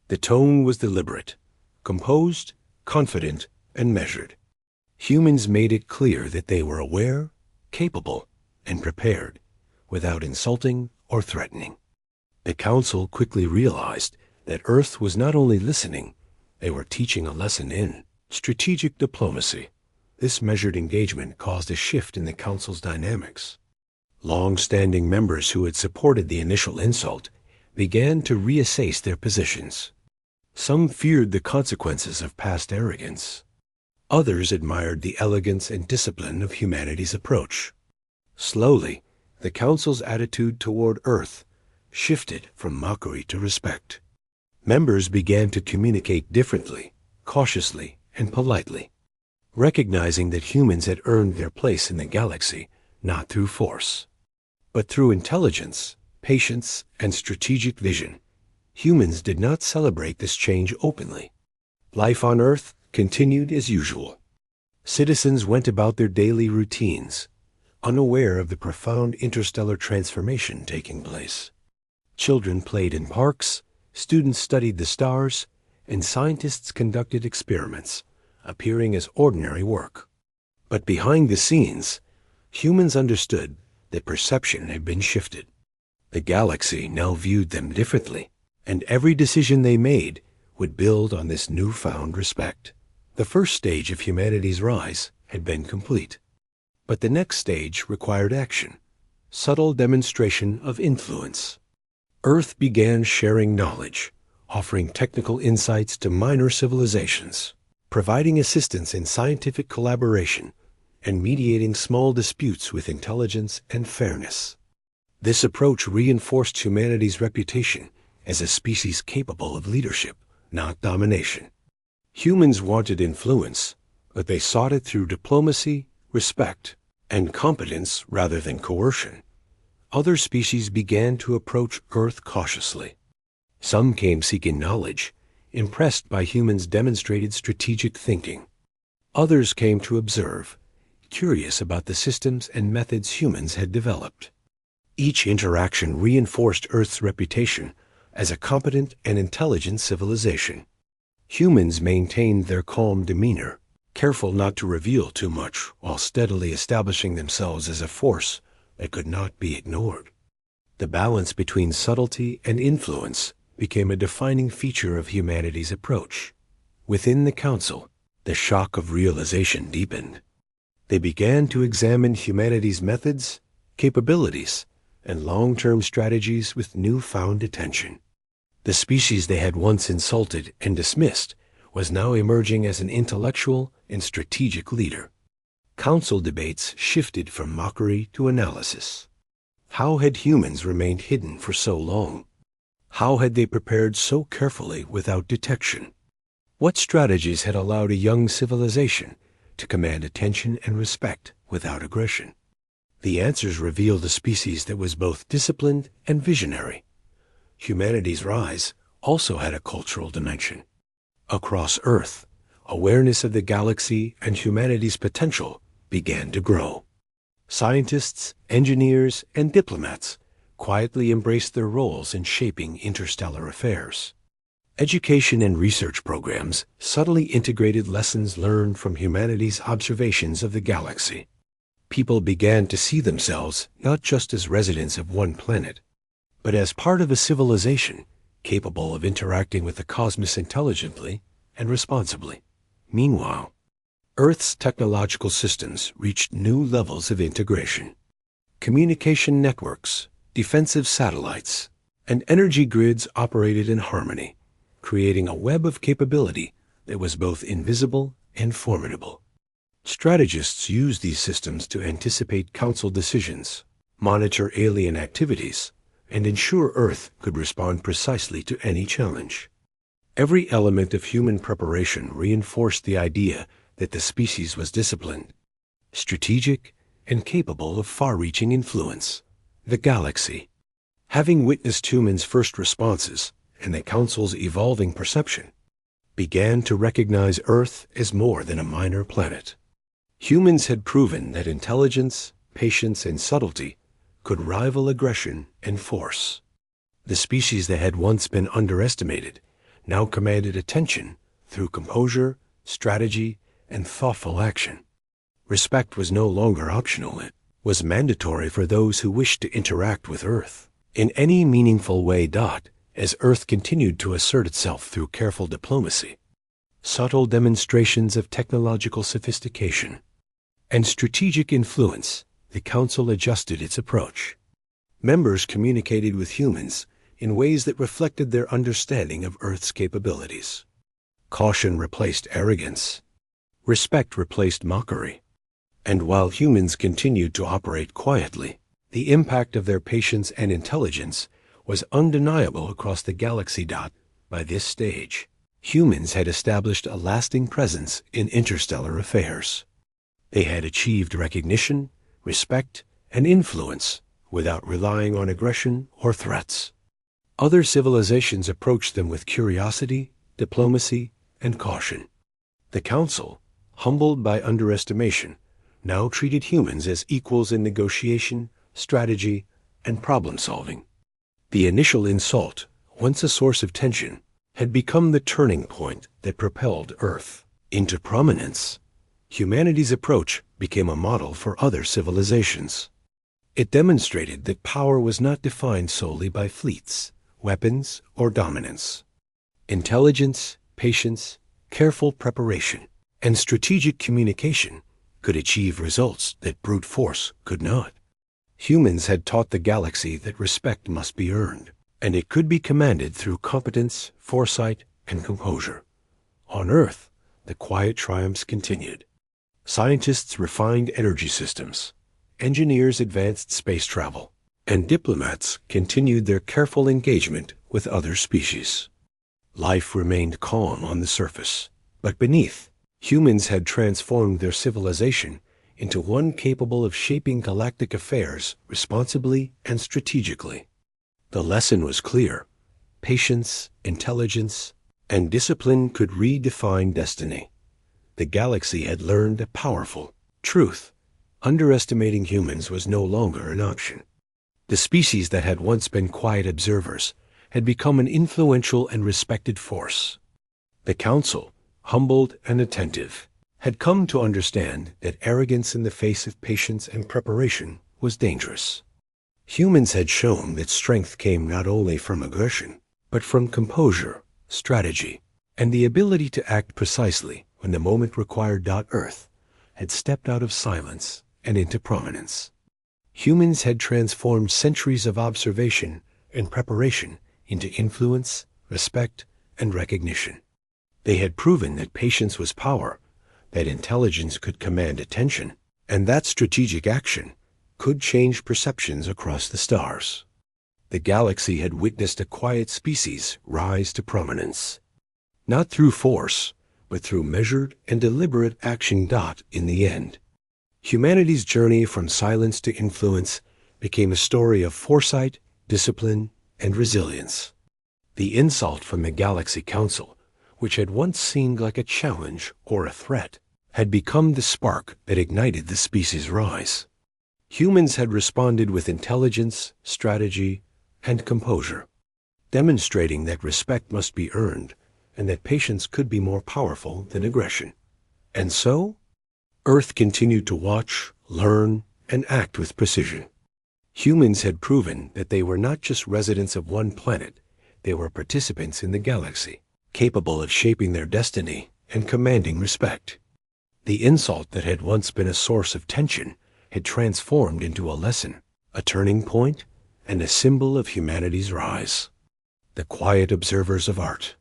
The tone was deliberate, composed, confident, and measured. Humans made it clear that they were aware, capable, and prepared, without insulting or threatening. The Council quickly realized that Earth was not only listening, they were teaching a lesson in strategic diplomacy. This measured engagement caused a shift in the Council's dynamics. Long-standing members who had supported the initial insult began to reassess their positions. Some feared the consequences of past arrogance. Others admired the elegance and discipline of humanity's approach. Slowly, the Council's attitude toward Earth shifted from mockery to respect. Members began to communicate differently, cautiously, and politely, recognizing that humans had earned their place in the galaxy not through force, but through intelligence, patience, and strategic vision. Humans did not celebrate this change openly. Life on Earth continued as usual. Citizens went about their daily routines, unaware of the profound interstellar transformation taking place. Children played in parks, students studied the stars, and scientists conducted experiments, appearing as ordinary work. But behind the scenes, humans understood that perception had been shifted. The galaxy now viewed them differently, and every decision they made would build on this newfound respect. The first stage of humanity's rise had been complete, but the next stage required action, subtle demonstration of influence. Earth began sharing knowledge, offering technical insights to minor civilizations, providing assistance in scientific collaboration, and mediating small disputes with intelligence and fairness. This approach reinforced humanity's reputation as a species capable of leadership, not domination. Humans wanted influence, but they sought it through diplomacy, respect, and competence rather than coercion. Other species began to approach Earth cautiously. Some came seeking knowledge, impressed by humans' demonstrated strategic thinking. Others came to observe, curious about the systems and methods humans had developed. Each interaction reinforced Earth's reputation as a competent and intelligent civilization. Humans maintained their calm demeanor, careful not to reveal too much while steadily establishing themselves as a force that could not be ignored. The balance between subtlety and influence became a defining feature of humanity's approach. Within the Council, the shock of realization deepened. They began to examine humanity's methods, capabilities, and long-term strategies with newfound attention. The species they had once insulted and dismissed was now emerging as an intellectual and strategic leader. Council debates shifted from mockery to analysis. How had humans remained hidden for so long? How had they prepared so carefully without detection? What strategies had allowed a young civilization to command attention and respect without aggression? The answers revealed a species that was both disciplined and visionary. Humanity's rise also had a cultural dimension. Across Earth, awareness of the galaxy and humanity's potential began to grow. Scientists, engineers, and diplomats quietly embraced their roles in shaping interstellar affairs. Education and research programs subtly integrated lessons learned from humanity's observations of the galaxy. People began to see themselves not just as residents of one planet, but as part of a civilization capable of interacting with the cosmos intelligently and responsibly. Meanwhile, Earth's technological systems reached new levels of integration. Communication networks, defensive satellites, and energy grids operated in harmony, creating a web of capability that was both invisible and formidable. Strategists used these systems to anticipate Council decisions, monitor alien activities, and ensure Earth could respond precisely to any challenge. Every element of human preparation reinforced the idea that the species was disciplined, strategic, and capable of far-reaching influence. The galaxy, having witnessed humans' first responses and the Council's evolving perception, began to recognize Earth as more than a minor planet. Humans had proven that intelligence, patience, and subtlety could rival aggression and force. The species that had once been underestimated now commanded attention through composure, strategy, and thoughtful action. Respect was no longer optional. It was mandatory for those who wished to interact with Earth in any meaningful way. As Earth continued to assert itself through careful diplomacy, subtle demonstrations of technological sophistication, and strategic influence, the Council adjusted its approach. Members communicated with humans in ways that reflected their understanding of Earth's capabilities. Caution replaced arrogance. Respect replaced mockery. And while humans continued to operate quietly, the impact of their patience and intelligence was undeniable across the galaxy. By this stage, humans had established a lasting presence in interstellar affairs. They had achieved recognition, respect, and influence without relying on aggression or threats. Other civilizations approached them with curiosity, diplomacy, and caution. The Council, humbled by underestimation, now treated humans as equals in negotiation, strategy, and problem-solving. The initial insult, once a source of tension, had become the turning point that propelled Earth into prominence. Humanity's approach became a model for other civilizations. It demonstrated that power was not defined solely by fleets, weapons, or dominance. Intelligence, patience, careful preparation, and strategic communication could achieve results that brute force could not. Humans had taught the galaxy that respect must be earned, and it could be commanded through competence, foresight, and composure. On Earth, the quiet triumphs continued. Scientists refined energy systems, engineers advanced space travel, and diplomats continued their careful engagement with other species. Life remained calm on the surface, but beneath, humans had transformed their civilization into one capable of shaping galactic affairs responsibly and strategically. The lesson was clear. Patience, intelligence, and discipline could redefine destiny. The galaxy had learned a powerful truth. Underestimating humans was no longer an option. The species that had once been quiet observers had become an influential and respected force. The council, humbled and attentive, had come to understand that arrogance in the face of patience and preparation was dangerous. Humans had shown that strength came not only from aggression, but from composure, strategy, and the ability to act precisely when the moment required. Earth had stepped out of silence and into prominence. Humans had transformed centuries of observation and preparation into influence, respect, and recognition. They had proven that patience was power, that intelligence could command attention, and that strategic action could change perceptions across the stars. The galaxy had witnessed a quiet species rise to prominence, not through force, but through measured and deliberate action. In the end, humanity's journey from silence to influence became a story of foresight, discipline, and resilience. The insult from the Galaxy Council, which had once seemed like a challenge or a threat, had become the spark that ignited the species' rise. Humans had responded with intelligence, strategy, and composure, demonstrating that respect must be earned and that patience could be more powerful than aggression. And so, Earth continued to watch, learn, and act with precision. Humans had proven that they were not just residents of one planet, they were participants in the galaxy, capable of shaping their destiny and commanding respect. The insult that had once been a source of tension had transformed into a lesson, a turning point, and a symbol of humanity's rise. The quiet observers of art,